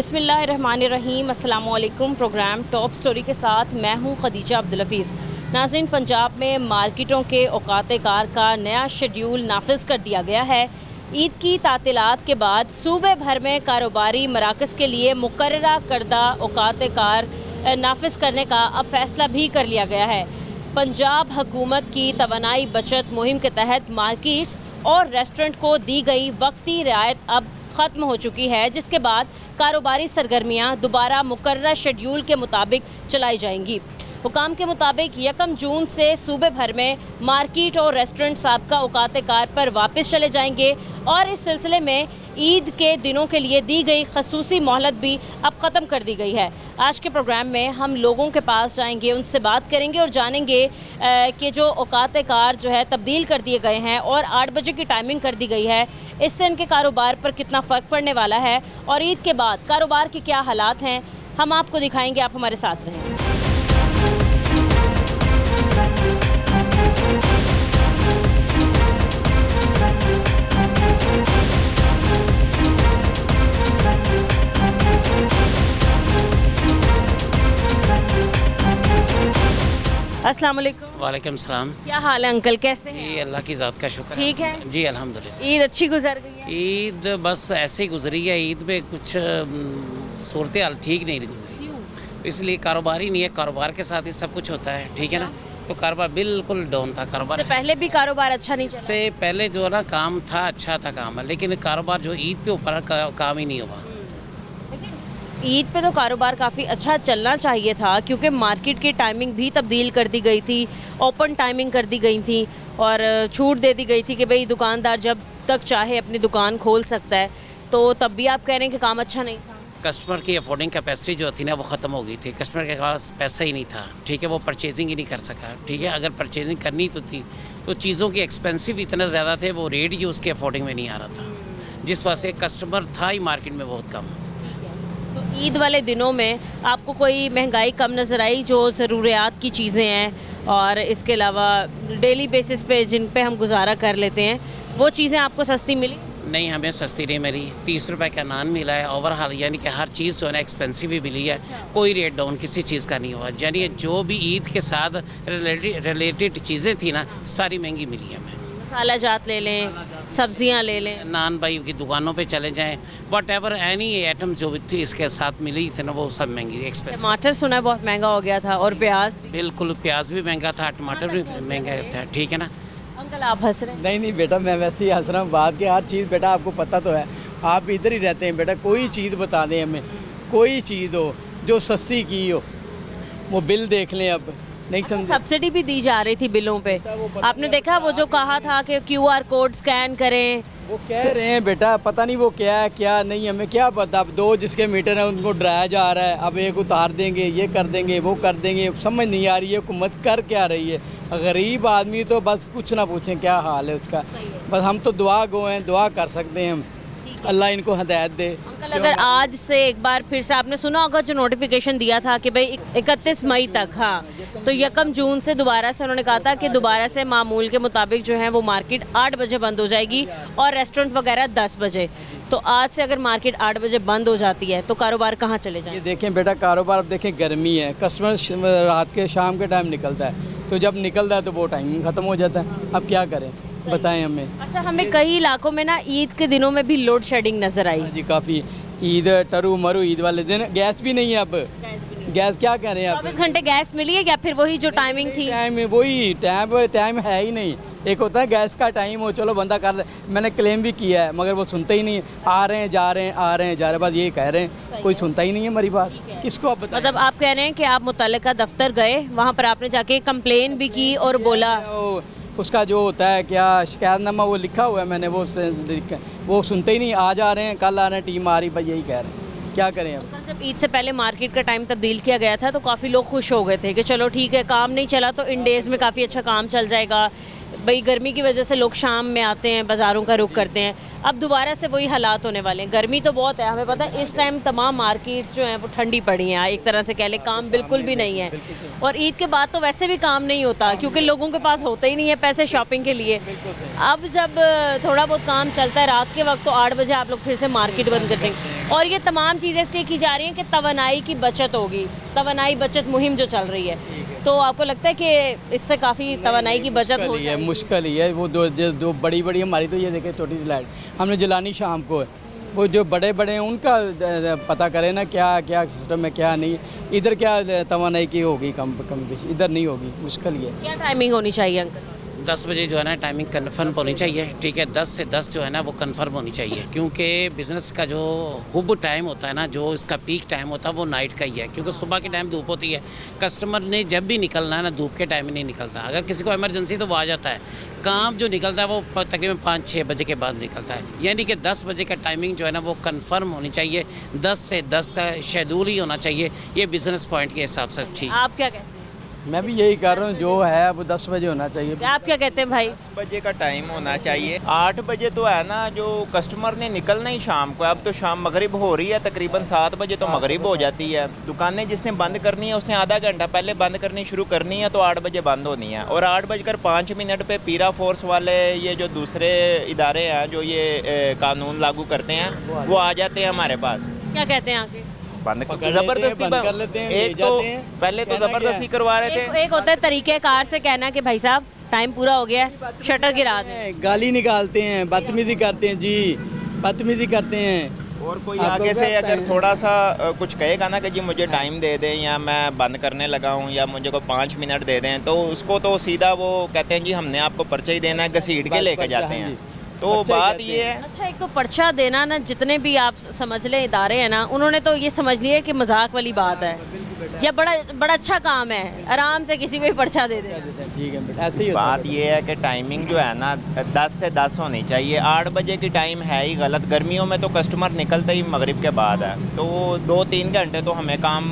बिस्मिल्लाहिर्रहमानिर्रहीम, अस्सलाम वालेकुम। प्रोग्राम टॉप स्टोरी के साथ मैं हूं खदीजा अब्दुल हफीज़। नाज़रीन, पंजाब में मार्केटों के औकात कार का नया शेड्यूल नाफिज कर दिया गया है। ईद की तातीलात के बाद सूबे भर में कारोबारी मराकज़ के लिए मुकर्ररा करदा औकात कार नाफिज करने का अब फैसला भी कर लिया गया है। पंजाब हुकूमत की तवानाई बचत मुहिम के तहत मार्केट्स और रेस्टोरेंट को दी गई वक्ती रियायत अब ख़त्म हो चुकी है, जिसके बाद कारोबारी सरगर्मियाँ दोबारा मुकर्रर शेड्यूल के मुताबिक चलाई जाएंगी। हुकाम के मुताबिक 1 जून से सूबे भर में मार्केट और रेस्टोरेंट साबका औकात कार पर वापस चले जाएंगे और इस सिलसिले में ईद के दिनों के लिए दी गई खसूसी मोहलत भी अब ख़त्म कर दी गई है। आज के प्रोग्राम में हम लोगों के पास जाएंगे, उनसे बात करेंगे और जानेंगे कि जो औकात कार जो है तब्दील कर दिए गए हैं और 8 बजे की टाइमिंग कर दी गई है, इससे इनके कारोबार पर कितना फ़र्क पड़ने वाला है और ईद के बाद कारोबार के क्या हालात हैं, हम आपको दिखाएंगे। आप हमारे साथ रहें। अस्सलाम वालेकुम। वालेकुम सलाम। क्या हाल है अंकल, कैसे हैं? ये अल्लाह की ज़ात का शुक्र ठीक है जी, अल्हम्दुलिल्लाह। ईद अच्छी गुजर गई है? ईद बस ऐसे ही गुजरी है। ईद में कुछ सूरत हाल ठीक नहीं गुजरी, इसलिए कारोबार ही नहीं है। कारोबार के साथ ही सब कुछ होता है, ठीक है ना। तो कारोबार बिल्कुल डाउन था। कारोबार से पहले भी कारोबार अच्छा नहीं चला? से पहले जो है ना काम था, अच्छा था काम, लेकिन कारोबार जो ईद पे ऊपर काम ही नहीं हुआ। ईद पे तो कारोबार काफ़ी अच्छा चलना चाहिए था, क्योंकि मार्केट की टाइमिंग भी तब्दील कर दी गई थी, ओपन टाइमिंग कर दी गई थी और छूट दे दी गई थी कि भाई दुकानदार जब तक चाहे अपनी दुकान खोल सकता है। तो तब भी आप कह रहे हैं कि काम अच्छा नहीं था? कस्टमर की अफोर्डिंग कैपेसिटी जो थी ना, वो ख़त्म हो गई थी। कस्टमर के पास पैसा ही नहीं था, ठीक है, वो परचेजिंग ही नहीं कर सका, ठीक है। अगर परचेजिंग करनी तो थी तो चीज़ों की एक्सपेंसिव इतना ज़्यादा थे, वो रेट ही उसके अफोर्डिंग में नहीं आ रहा था, जिस वजह से कस्टमर था ही मार्केट में बहुत कम। तो ईद वाले दिनों में आपको कोई महंगाई कम नज़र आई? जो ज़रूरियात की चीज़ें हैं और इसके अलावा डेली बेसिस पे जिन पे हम गुजारा कर लेते हैं, वो चीज़ें आपको सस्ती मिली? नहीं, हमें सस्ती नहीं मिली। 30 रुपए का नान मिला है ओवरऑल, यानी कि हर चीज़ जो है ना एक्सपेंसिव ही मिली है। कोई रेट डाउन किसी चीज़ का नहीं हुआ, यानी जो भी ईद के साथ रिलेटेड चीज़ें थी ना, सारी महंगी मिली है हमें। मसाला जात ले लें, सब्जियां ले लें, नान भाई की दुकानों पे चले जाएं, वट एवर एनी आइटम जो भी थी इसके साथ मिली थी ना, वो सब महंगी एक्सपेंसिव। टमाटर सुना है बहुत महंगा हो गया था और प्याज भी। बिल्कुल, प्याज भी महंगा था, टमाटर भी महंगा था, ठीक है ना। अंकल आप हंस रहे हैं? नहीं बेटा, मैं वैसे ही हंस रहा हूँ। बात की हर चीज़ बेटा आपको पता तो है, आप इधर ही रहते हैं बेटा। कोई चीज़ बता दें हमें, कोई चीज़ हो जो सस्ती की हो, वो बिल देख लें। अब नहीं समझ, सब्सिडी भी दी जा रही थी बिलों पे, आपने देखा वो जो कहा था कि QR कोड स्कैन करें? वो कह रहे हैं बेटा, पता नहीं वो क्या है क्या नहीं, हमें क्या पता। अब 2 जिसके मीटर हैं उनको डराया जा रहा है, अब एक उतार देंगे, ये कर देंगे, वो कर देंगे। समझ नहीं आ रही है हुकूमत कर क्या रही है। गरीब आदमी तो बस कुछ ना पूछें क्या हाल है उसका। बस हम तो दुआ गो हैं, दुआ कर सकते हैं हम, अल्लाह इनको हदायत दे। अंकल, अगर आज से एक बार फिर से, आपने सुना होगा जो नोटिफिकेशन दिया था कि भाई 31 मई तक, हाँ, तो 1 जून से दोबारा से उन्होंने कहा था कि दोबारा से मामूल के मुताबिक जो है वो मार्केट 8 बजे बंद हो जाएगी और रेस्टोरेंट वगैरह 10 बजे। तो आज से अगर मार्केट 8 बजे बंद हो जाती है तो कारोबार कहाँ चले जाएंगे? ये देखें बेटा, कारोबार अब देखें, गर्मी है, कस्टमर रात के शाम के टाइम निकलता है, तो जब निकलता है तो वो टाइम ख़त्म हो जाता है। अब क्या करें बताएं हमें। अच्छा, हमें कई इलाकों में ना ईद के दिनों में भी लोड शेडिंग नज़र आई जी, काफ़ी। ईद टरू मरू ईद वाले दिन गैस भी नहीं है। अब गैस क्या कह रहे हैं आप? 24 घंटे गैस मिली है या फिर वही जो टाइमिंग थी? टाइम वही टाइम है ही नहीं। एक होता है गैस का टाइम हो, चलो बंदा कर, मैंने क्लेम भी किया है मगर वो सुनते ही नहीं। आ रहे हैं जा रहे हैं, आ रहे हैं जा रहे हैं, बस ये कह रहे हैं, कोई सुनता ही नहीं है हमारी बात। किसको आप बताएं? मतलब आप कह रहे हैं कि आप मुतल्लिका दफ्तर गए, वहाँ पर आपने जाके कंप्लेन भी की और बोला? उसका जो होता है क्या शिकायतनामा वो लिखा हुआ है मैंने, वो सुनते ही नहीं। आज आ रहे हैं, कल आ रहे हैं, टीम आ रही, भाई यही कह रहे हैं, क्या करें अब। जब ईद से पहले मार्केट का टाइम तब्दील किया गया था तो काफ़ी लोग खुश हो गए थे कि चलो ठीक है, काम नहीं चला तो इन डेज़ में काफ़ी अच्छा काम चल जाएगा। भाई गर्मी की वजह से लोग शाम में आते हैं, बाज़ारों का रुख करते हैं। अब दोबारा से वही हालात होने वाले हैं। गर्मी तो बहुत है, हमें पता है इस टाइम तमाम मार्केट्स जो हैं वो ठंडी पड़ी हैं, एक तरह से कह लें काम बिल्कुल भी नहीं है। और ईद के बाद तो वैसे भी काम नहीं होता, क्योंकि लोगों के पास होते ही नहीं है पैसे शॉपिंग के लिए। अब जब थोड़ा बहुत काम चलता है रात के वक्त, तो 8 बजे आप लोग फिर से मार्केट बंद कर देंगे। और ये तमाम चीज़ें इसलिए की जा रही हैं कि तवानाई की बचत होगी, तवानाई बचत मुहिम जो चल रही है, तो आपको लगता है कि इससे काफ़ी तवानाई की बचत हो मुश्किल ही है, जाएगी? मुश्किल ही है। वो दो बड़ी बड़ी हमारी तो ये देखे छोटी सी लाइट हमने जलानी शाम को है, वो जो बड़े बड़े हैं उनका पता करें ना क्या क्या सिस्टम है क्या नहीं। इधर क्या तवानाई की होगी कम बेशी, इधर नहीं होगी, मुश्किल ही है। क्या टाइमिंग होनी चाहिए अंकल? 10 बजे जो है ना टाइमिंग कन्फर्म होनी चाहिए, ठीक है। 10 से 10 जो है ना वो कन्फर्म होनी चाहिए, क्योंकि बिज़नेस का जो हुब टाइम होता है ना, जो इसका पीक टाइम होता है वो नाइट का ही है, क्योंकि सुबह के टाइम धूप होती है। कस्टमर ने जब भी निकलना है ना, धूप के टाइम में नहीं निकलता। अगर किसी को इमरजेंसी तो वो आ जाता है, काम जो निकलता है वो तकरीबन 5-6 बजे के बाद निकलता है। यानी कि 10 बजे का टाइमिंग जो है ना वो कन्फर्म होनी चाहिए, 10 से 10 का शेड्यूल ही होना चाहिए। ये बिज़नेस पॉइंट के हिसाब से ठीक। आप क्या कहते हैं? मैं भी यही कर रहा हूँ, जो है वो 10 बजे होना चाहिए। आप क्या कहते हैं भाई? 10 बजे का टाइम होना चाहिए। 8 बजे तो है ना, जो कस्टमर ने निकलना ही शाम को। अब तो शाम मगरिब हो रही है, तकरीबन 7 बजे तो मगरिब हो जाती है। दुकानें जिसने बंद करनी है उसने आधा घंटा पहले बंद करनी शुरू करनी है, तो 8 बजे बंद होनी है। और 8:05 पे पीरा फोर्स वाले, ये जो दूसरे इदारे हैं जो ये कानून लागू करते हैं, वो आ जाते हैं हमारे पास। क्या कहते हैं आगे? बंद पकड़ लेते हैं, ज़बरदस्ती बंद कर लेते हैं, ले एक तो जाते हैं। पहले तो कहना ज़बरदस्ती क्या करवा रहे थे। एक होता है तरीक़ेकार से कहना कि भाई साहब टाइम पूरा हो गया है, शटर गिरा दें। गाली निकालते हैं, बदतमीजी करते हैं जी, बदतमीजी करते हैं। और कोई आप आगे लोग से क्या अगर टाइम- थोड़ा सा कुछ कहेगा ना कि जी मुझे टाइम दे दें, या मैं बंद करने लगा हूँ, या मुझे को 5 मिनट दे दें, तो उसको तो सीधा वो कहते हैं जी हमने आपको पर्चा ही देना है, घसीट के बस लेके पर्चा, जाते हाँ हैं। जी। तो पर्चा ही बात कहते ये हैं। है, अच्छा, एक तो पर्चा देना ना, जितने भी आप समझ लें इदारे हैं ना, उन्होंने तो ये समझ लिया कि मजाक वाली बात है, या बड़ा अच्छा काम है, आराम से किसी को भी पर्चा दे दे। ठीक है बेटा, ऐसे ही होता है बात ये है कि टाइमिंग जो है ना 10 से 10 होनी चाहिए। 8 बजे की टाइम है ही गलत। गर्मियों में तो कस्टमर निकलते ही मगरिब के बाद है, तो 2-3 घंटे तो हमें काम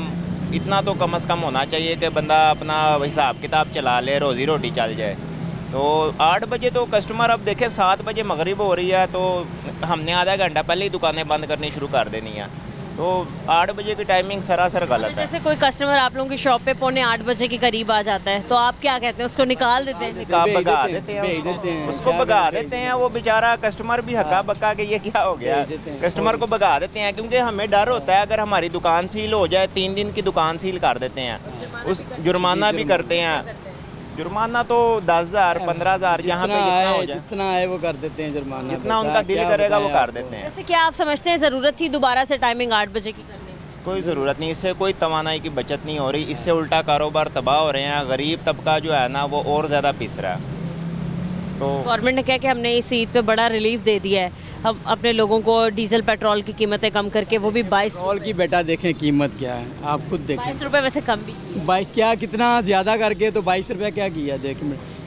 इतना तो कम से कम होना चाहिए कि बंदा अपना हिसाब किताब चला ले, रोज़ी रोटी चल जाए। तो 8 बजे तो कस्टमर, अब देखें 7 बजे मगरिब हो रही है, तो हमने आधा घंटा पहले ही दुकानें बंद करनी शुरू कर देनी है। तो 8 बजे की टाइमिंग सरासर गलत है। जैसे कोई कस्टमर आप लोगों की शॉप पे 7:45 बजे के करीब आ जाता है, तो आप क्या कहते हैं, उसको निकाल देते हैं? निकाह भेज भगा देते हैं, देते हैं भेज उसको। देते हैं। उसको क्या भगा करें? देते हैं। वो बेचारा कस्टमर भी हक्का बक्का के ये क्या हो गया, भेज देते हैं। कस्टमर को भगा देते हैं। क्योंकि हमें डर होता है अगर हमारी दुकान सील हो जाए, 3 दिन की दुकान सील कर देते हैं, उस जुर्माना भी करते हैं। जुर्माना तो 10,000 15,000 यहाँ पे जितना हो जाए, जितना है वो कर देते हैं जुर्माना। जितना बेटा, उनका दिल क्या करेगा वो बताएं कर आपको? देते हैं। वैसे क्या आप समझते हैं ज़रूरत थी दोबारा से टाइमिंग 8 बजे की करने की? कोई ज़रूरत नहीं, इससे कोई तवानाई की बचत नहीं हो रही, इससे उल्टा कारोबार तबाह हो रहे हैं। गरीब तबका जो है ना वो और ज़्यादा पिस रहा है। तो गवर्नमेंट ने कहा कि हमने इस ईद पे बड़ा रिलीफ दे दिया है, हम अपने लोगों को डीजल पेट्रोल की कीमतें कम करके वो भी 22 पेट्रोल की बेटा देखें कीमत क्या है, आप खुद देखें। 22 रुपये वैसे कम भी की। 22 क्या, कितना ज़्यादा करके तो 22 रुपये क्या किया? देख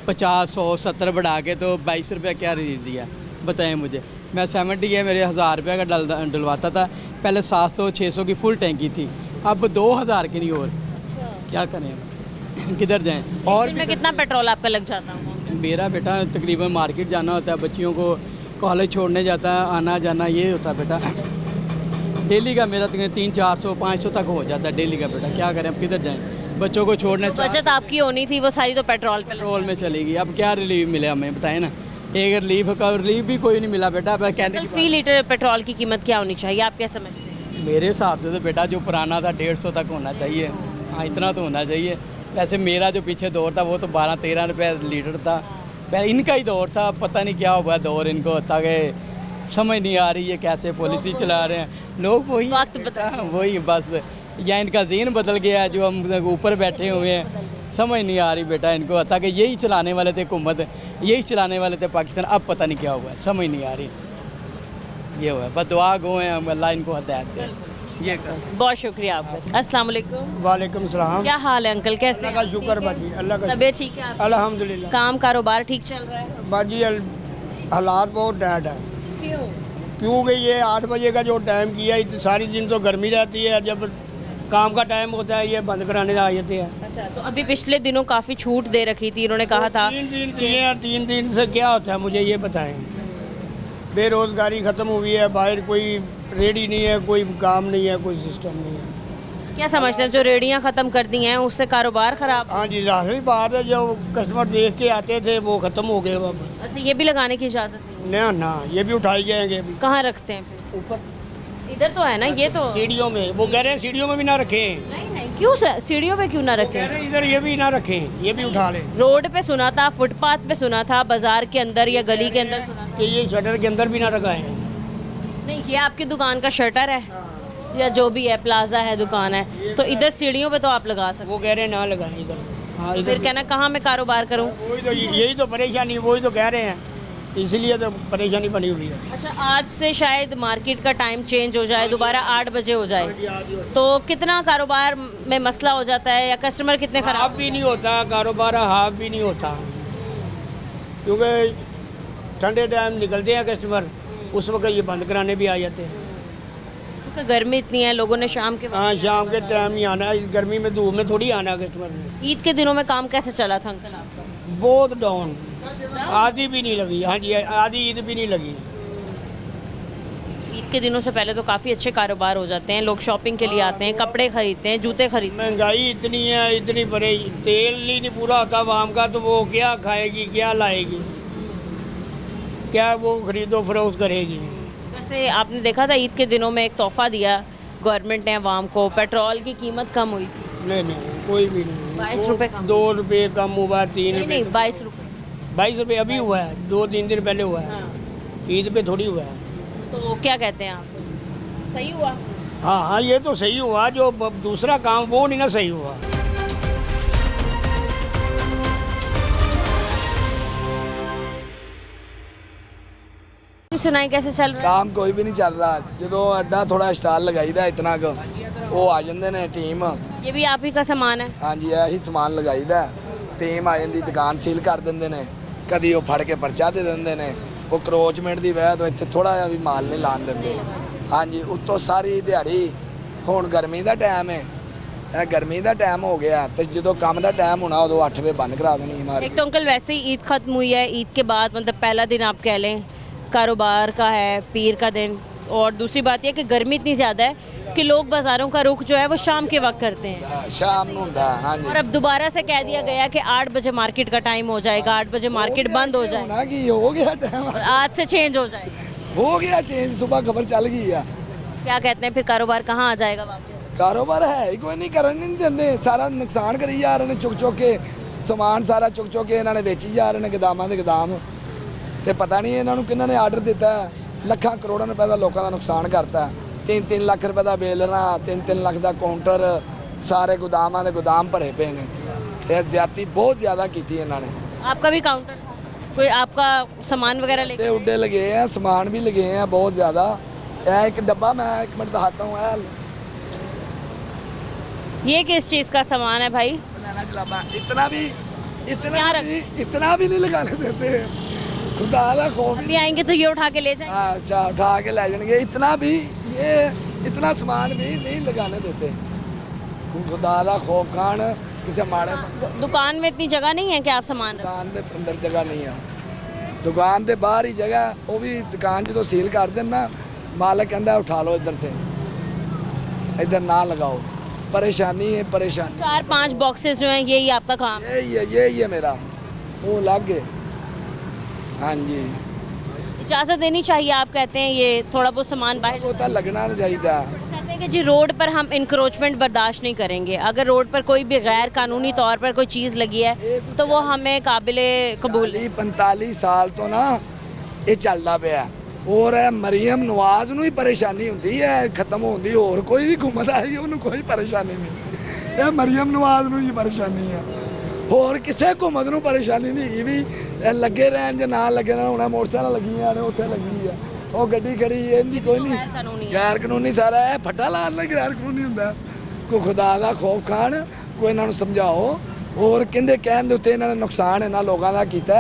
50, 100, 70 बढ़ा के तो 22 रुपये क्या दिया, बताएं मुझे। मैं 70 है, मेरे 1000 रुपये का डलवाता था पहले, 700-600 की फुल टैंकी थी, अब 2000 की नहीं। और क्या करें, किधर जाएं? और दिन में कितना पेट्रोल आपका लग जाता है? मेरा बेटा तकरीबन मार्केट जाना होता है, बच्चियों को कॉलेज छोड़ने जाता है, आना जाना ये होता है बेटा। डेली का मेरा 300-400-500 तक हो जाता है डेली का बेटा। क्या करें, अब किधर जाएं? बच्चों को छोड़ने तो बचत आपकी होनी थी, वो सारी तो पेट्रोल पे लग- पेट्रोल में चलेगी। अब क्या रिलीफ मिले हमें, बताएं ना। एक रिलीफ भी कोई नहीं मिला बेटा। अब कहने की फी लीटर पेट्रोल की कीमत क्या होनी चाहिए, आप क्या समझते हैं? मेरे हिसाब से तो बेटा जो पुराना था 150 तक होना चाहिए। हाँ, इतना तो होना चाहिए। वैसे मेरा जो पीछे दौर था वो तो 12-13 रुपये लीटर था, इनका ही दौर था। पता नहीं क्या हुआ दौर इनको होता कि समझ नहीं आ रही है कैसे पॉलिसी चला रहे हैं लोग। वही वक्त बता- वही बस, या इनका ज़हन बदल गया है, जो हम ऊपर बैठे हुए हैं। समझ नहीं आ रही बेटा इनको, होता कि यही चलाने वाले थे हुकूमत, यही चलाने वाले थे पाकिस्तान। अब पता नहीं क्या हुआ है, समझ नहीं आ रही। ये हुआ, बस दुआ गो हैं, हम अल्लाह इनको हदायत दे। ये कर बहुत शुक्रिया आपका। अस्सलाम वालेकुम। वालेकुम सलाम। क्या हाल है अंकल, कैसे अल्लाह का शुक्र बाजी, अल्लाह का तबीयत ठीक है आपकी? अल्हम्दुलिल्लाह। काम कारोबार ठीक चल रहा है? बाजी हालात बहुत डैड है, क्यों? क्योंकि ये 8 बजे का जो टाइम किया है, सारी दिन तो गर्मी रहती है, जब काम का टाइम होता है ये बंद कराने आ जाते हैं। अच्छा, तो अभी पिछले दिनों काफ़ी छूट दे रखी थी, इन्होंने कहा था 3 दिन दिए हैं, 3 दिन से क्या होता है मुझे ये बताएं। बेरोज़गारी ख़त्म हुई है, बाहर कोई रेडी नहीं है, कोई काम नहीं है, कोई सिस्टम नहीं है। क्या समझते हैं जो रेडियां ख़त्म कर दी हैं उससे कारोबार ख़राब? हाँ जी, जाहिर बात है, जो कस्टमर देख के आते थे वो ख़त्म हो गए अब। अच्छा, ये भी लगाने की इजाज़त नहीं? ना ना, ये भी उठाई जाएंगे अभी। कहाँ रखते हैं फिर? ऊपर इधर तो है ना, ये तो सीढ़ियों में, वो कह रहे हैं सीढ़ियों में भी ना रखें। नहीं नहीं, क्यों सर सीढ़ियों पे क्यों ना कह रखें? रहे हैं इधर ये भी ना रखें, ये भी उठा लें। रोड पे सुना था, फुटपाथ पे सुना था, बाजार के अंदर या गली के अंदर सुना था। कि ये शटर के अंदर भी ना लगाएं। नहीं, ये आपकी दुकान का शटर है या जो भी है, प्लाजा है, दुकान है, तो इधर सीढ़ियों पे तो आप लगा सकते वो कह रहे हैं ना लगाएं इधर। हाँ हो। इधर फिर कहना कहाँ मैं कारोबार करूँ? वही तो, यही तो परेशानी, वही तो कह रहे हैं, इसीलिए तो परेशानी बनी हुई है। अच्छा, आज से शायद मार्केट का टाइम चेंज हो जाए, दोबारा 8 बजे हो जाए, तो कितना कारोबार में मसला हो जाता है या कस्टमर कितने हाफ खराब? भी नहीं होता कारोबार, हाफ भी नहीं होता, क्योंकि ठंडे टाइम निकलते हैं कस्टमर, उस वक्त ये बंद कराने भी आ जाते हैं। क्योंकि गर्मी इतनी है, लोगों ने शाम के हाँ शाम के टाइम ही आना है, गर्मी में धूप में थोड़ी आना है कस्टमर ने। ईद के दिनों में काम कैसे चला था अंकल आपका? बहुत डाउन, आधी भी नहीं लगी। हाँ जी, आधी ईद भी नहीं लगी। ईद के दिनों से पहले तो काफ़ी अच्छे कारोबार हो जाते हैं, लोग शॉपिंग के लिए आते हैं, कपड़े खरीदते हैं, जूते खरीदते महंगाई इतनी है, इतनी बड़े, तेल ही नहीं पूरा होता आवाम का, तो वो क्या खाएगी, क्या लाएगी, क्या वो खरीदो फरोख्त करेगी। हैं। वैसे आपने देखा था ईद के दिनों में एक तोहफा दिया गवर्नमेंट ने आवाम को, पेट्रोल की कीमत कम हुई थी। नहीं कोई भी नहीं। 22 रुपये कम। 2 रुपये कम हुआ, 3 नहीं रुपये। नहीं, 22 रुपये। 22 रुपये अभी हुआ है, 2-3 दिन पहले हुआ है, हाँ, ईद पे थोड़ी हुआ है। तो क्या कहते हैं आप, सही हुआ? हाँ ये तो सही हुआ, जो दूसरा काम वो नहीं ना सही हुआ। सुनाई कैसे चल रहा है? काम कोई भी नहीं चल रहा। जो अड्डा थोड़ा स्टाल लगाईदा इतना क वो आ जाते ने टीम। ये भी आप ही का सामान है? हाँ जी, यही समान लगाईदा, टीम आ जाती, दुकान सील कर देंगे ने, कभी वो फड़ के परचा दे देंगे ने। वो क्रोचमेंट की वजह तो इतने थोड़ा जिहा भी माल नहीं लान देंगे। हाँ जी, उत्तों सारी दिहाड़ी, हुण गर्मी का टाइम है, गर्मी का टाइम हो गया, तो जो काम का टाइम होना उदों 8 बजे बंद करा देनी हमारी। एक तो अंकल वैसे ही ईद खत्म हुई है, ईद के बाद मतलब पहला दिन आप कह लें कारोबार का है, पीर का दिन, और दूसरी बात यह कि गर्मी इतनी ज़्यादा है कि लोग बाज़ारों का रुख जो है वो शाम के वक्त करते हैं। शाम को होंदा है। हाँ जी, और अब दोबारा से कह दिया गया कि 8 बजे मार्केट का टाइम हो जाएगा, 8 बजे मार्केट बंद हो जाएगी होना कि हो गया टाइम, और आज से चेंज हो जाएगा। हो गया चेंज, सुबह खबर चल गई है। क्या कहते हैं फिर कारोबार कहाँ आ जाएगा वापस? कारोबार है ही कोई नहीं, करन नहीं देंगे, सारा नुकसान करी जा रहे हैं, चुक के समान सारा चुक के इन्होंने बेची जा रहे हैं गोदामां दे गोदाम। तो पता नहीं इन्होंने किन्होंने आर्डर दिता है, लाखां करोड़ों रुपए का लोगों का नुकसान करता है। 3-3 लाख रुपए का बेलना, 3-3 लाख का काउंटर, सारे गोदामां दे गोदाम भरे पे ने। ये ज्यादती बहुत ज़्यादा की थी इन्होंने। आपका भी काउंटर था, कोई आपका सामान वगैरह लेके? उड्डे उड्डे लगे हैं, सामान भी लगे हैं बहुत ज़्यादा। यह एक डब्बा मैं 1 मिनट दिखाता हूँ, ये किस चीज़ का सामान है भाई? बनाना जलाबा, इतना भी क्या नहीं लगाने देते हैं। खुदा दा खौफ अभी आएंगे तो ये उठा के ले जाएंगे। हाँ, उठा के ले जाएंगे, इतना सामान भी नहीं लगाने देते। खुदा दा खौफ खान किसी माड़े दुकान में इतनी जगह नहीं है कि आप सामान रखें। दुकान के अंदर जगह नहीं है, दुकान के बाहर ही जगह, वो भी दुकान जो सील कर देना, मालिक कहता उठा लो इधर से, इधर ना लगाओ। परेशानी है, परेशानी। 4-5 बॉक्सेस जो हैं यही आपका काम है? यही है मेरा, वो लग गए। हाँ जी, इजाज़त देनी चाहिए, आप कहते हैं ये थोड़ा बहुत सामान बाहर वो तो लगना नहीं चाहिए। कहते हैं कि जी रोड पर हम इंक्रोचमेंट बर्दाश्त नहीं करेंगे, अगर रोड पर कोई भी गैर कानूनी तौर पर कोई चीज़ लगी है तो वो हमें काबिले कबूल है। 45 साल तो ना ये चलता पाया, और मरियम नवाज ਨੂੰ ਹੀ परेशानी ਹੁੰਦੀ है, खत्म होती और कोई भी घूमत आएगी उन्होंने कोई परेशानी नहीं। ये मरियम नवाज ਨੂੰ ही परेशानी है, और किसी घूमत ਨੂੰ परेशानी नहीं हैगी भी लगे रहन ਜਾਂ ना लगे रहन। ਹੁਣ मोटरसाइकिल लगियां ने, उत्थे लगी है, ਉਹ ਗੱਡੀ खड़ी है, इनकी कोई नहीं, गैर कानूनी सारा है, फट्टा लान ਨਾਲ गैर कानूनी ਹੁੰਦਾ। ਕੋਈ खुदा ਦਾ खौफ खान, कोई ਇਹਨਾਂ ਨੂੰ ਸਮਝਾਓ। और ਕਹਿੰਦੇ ਕਹਿਣ ਦੇ ਉੱਤੇ ਇਹਨਾਂ ਨੇ ਨੁਕਸਾਨ ਇਹਨਾਂ ਲੋਕਾਂ ਦਾ ਕੀਤਾ,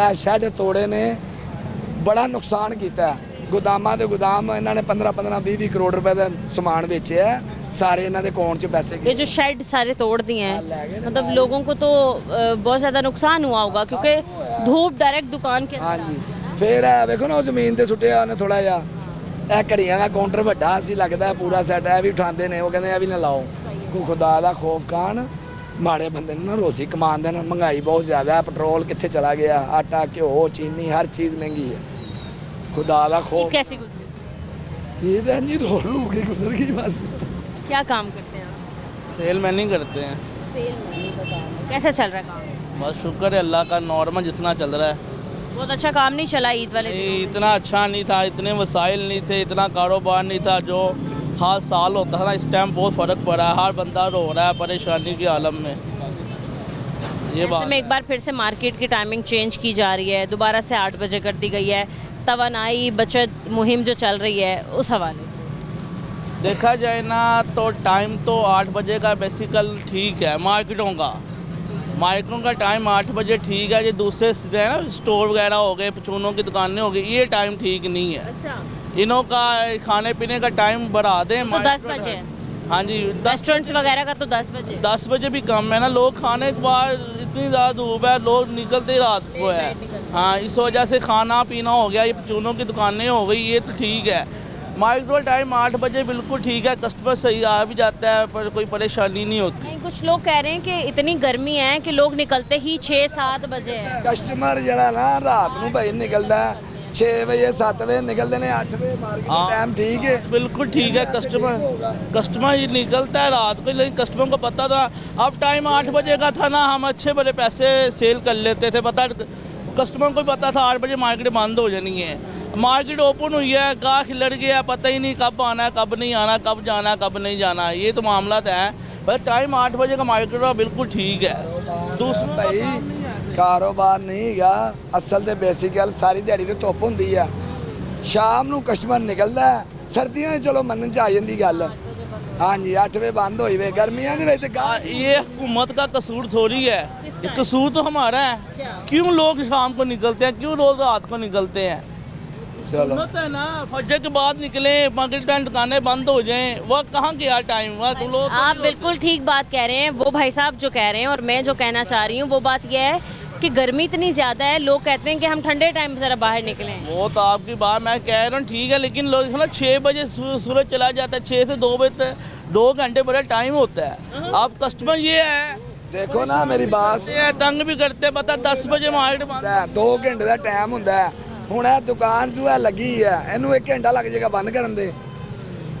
ਇਹ ਸ਼ੈੱਡ ਤੋੜੇ ਨੇ, बड़ा नुकसान किया। गोदामां दे गोदाम इन्होंने 15-20 करोड़ रुपए का समान बेचे है, सारे इन्हों के अकाउंट च पैसे ये जो शेड सारे तोड़ दिए हैं, मतलब लोगों को तो बहुत ज़्यादा नुकसान हुआ होगा क्योंकि धूप डायरेक्ट दुकान के हाँ जी। फिर देखो ना जमीन से सुटिया उन्हें थोड़ा जहा, यह घड़ियां का काउंटर वड्डा सी लगता है पूरा सैट, है भी उठाते हैं, वो कहते हैं भी ना लाओ। कोई खुदा दा खौफ खान, माड़े बंदे ना रोजी कमान देन। महंगाई बहुत ज़्यादा है, पेट्रोल कितने चला गया, आटा घ्यो चीनी हर चीज़ महंगी है। खुदा दा खौफ। कैसी गुजरी? ये तो नहीं रो रू के गुजर गई बस। क्या काम करते हैं आप? सेल मैन ही करते हैं। सेल नहीं का काम है। कैसा चल रहा है काम? बस शुक्र है अल्लाह का, नॉर्मल जितना चल रहा है। बहुत अच्छा काम नहीं चला ईद वाले दिन? नहीं, इतना अच्छा नहीं था, इतने वसाइल नहीं थे, इतना कारोबार नहीं था जो हर साल होता था ना। इस टाइम बहुत फ़र्क पड़ा है, हर बंदा रो रहा है परेशानी के आलम में। ये ऐसे बात में एक बार फिर से मार्केट की टाइमिंग चेंज की जा रही है, दोबारा से 8 बजे कर दी गई है। तवानाई बचत मुहिम जो चल रही है उस हवाले से। देखा जाए ना तो टाइम तो 8 बजे का बेसिकल ठीक है। मार्केटों का टाइम 8 बजे ठीक है। ये दूसरे है ना, स्टोर वगैरह हो गए, परचूनों की दुकानें हो गई, ये टाइम ठीक नहीं है। अच्छा, इनों का खाने पीने का टाइम बढ़ा दें। तो 10 बजे? हाँ जी, रेस्टोरेंट्स वगैरह का तो 10 बजे। 10 बजे भी कम है ना। लोग खाने के बाद इतनी ज़्यादा धूप है, लोग निकलते ही रात को है। हाँ, इस वजह से खाना पीना हो गया, ये परचूनों की दुकानें हो गई, ये तो ठीक है। मार्केट टाइम 8 बजे बिल्कुल ठीक है, कस्टमर सही आ भी जाता है, पर कोई परेशानी नहीं होती। नहीं, कुछ लोग कह रहे हैं कि इतनी गर्मी है कि लोग निकलते ही 6-7 बजे है। कस्टमर जरा ना रात ਨੂੰ भाई निकलता है 6 बजे 7 बजे निकलते ने 8 बजे मार्केट टाइम ठीक है। बिल्कुल ठीक है। कस्टमर ये निकलता है रात को, लेकिन कस्टमर को पता था अब टाइम 8 बजे का था ना, हम अच्छे बड़े पैसे सेल कर लेते थे। पता कस्टमर को पता था 8 बजे मार्केट बंद हो जानी है। मार्केट ओपन हुई है, गाहक लड़ गया, पता ही नहीं कब आना है कब नहीं आना, कब जाना कब नहीं जाना, ये तो मामला है। बस टाइम 8 बजे का मार्केट का बिल्कुल ठीक है। दूसरा भाई कारोबार नहीं गा असल ਤੇ ਬੇਸਿਕ ਗੱਲ ਸਾਰੀ ਦਿਹਾੜੀ ਤੇ ਧੁੱਪ ਹੁੰਦੀ ਆ, ਸ਼ਾਮ ਨੂੰ ਕਸਟਮਰ ਨਿਕਲਦਾ ਹੈ। ਸਰਦੀਆਂ 'ਚ ਚਲੋ ਮੰਨਣ 'ਚ ਆ ਜਾਂਦੀ ਗੱਲ। ਹਾਂਜੀ 8 ਵਜੇ ਬੰਦ ਹੋਈ ਵੇ, ਗਰਮੀਆਂ ਦੇ ਵਿੱਚ ਤੇ ਗਾਹਕ ये हुकूमत का कसूर थोड़ी है, ये कसूर तो हमारा है। क्यों लोग शाम को निकलते हैं, क्यों रोज रात को निकलते हैं? चलो सुन्नत है ना, फजर के बाद निकले, मार्केट टाइम दुकानें बंद हो जाएं, वह कहाँ गया टाइम? वह तुम लोग आप बिल्कुल ठीक बात कह रहे हैं। वो भाई साहब जो कह रहे हैं और मैं जो कहना चाह रही हूँ वो बात यह है कि गर्मी इतनी ज़्यादा है, लोग कहते हैं कि हम ठंडे टाइम ज़रा बाहर निकलें। वो तो आपकी बात मैं कह रहा हूँ ठीक है, लेकिन लोग ना 6 बजे सूरज चला जाता है, 6 से 2 बजे तक 2 घंटे बड़ा टाइम होता है। आप कस्टमर ये है, देखो ना मेरी बात ये तंग भी करते, पता 10 बजे मार्केट बंद। 2 ਘੰਟੇ ਦਾ ਟਾਈਮ ਹੁੰਦਾ ਹੈ। ਹੁਣ ਇਹ ਦੁਕਾਨ ਜੋ ਹੈ ਲੱਗੀ ਹੈ, ਇਹਨੂੰ 1 ਘੰਟਾ ਲੱਗ ਜਾਏਗਾ ਬੰਦ ਕਰਨ ਦੇ।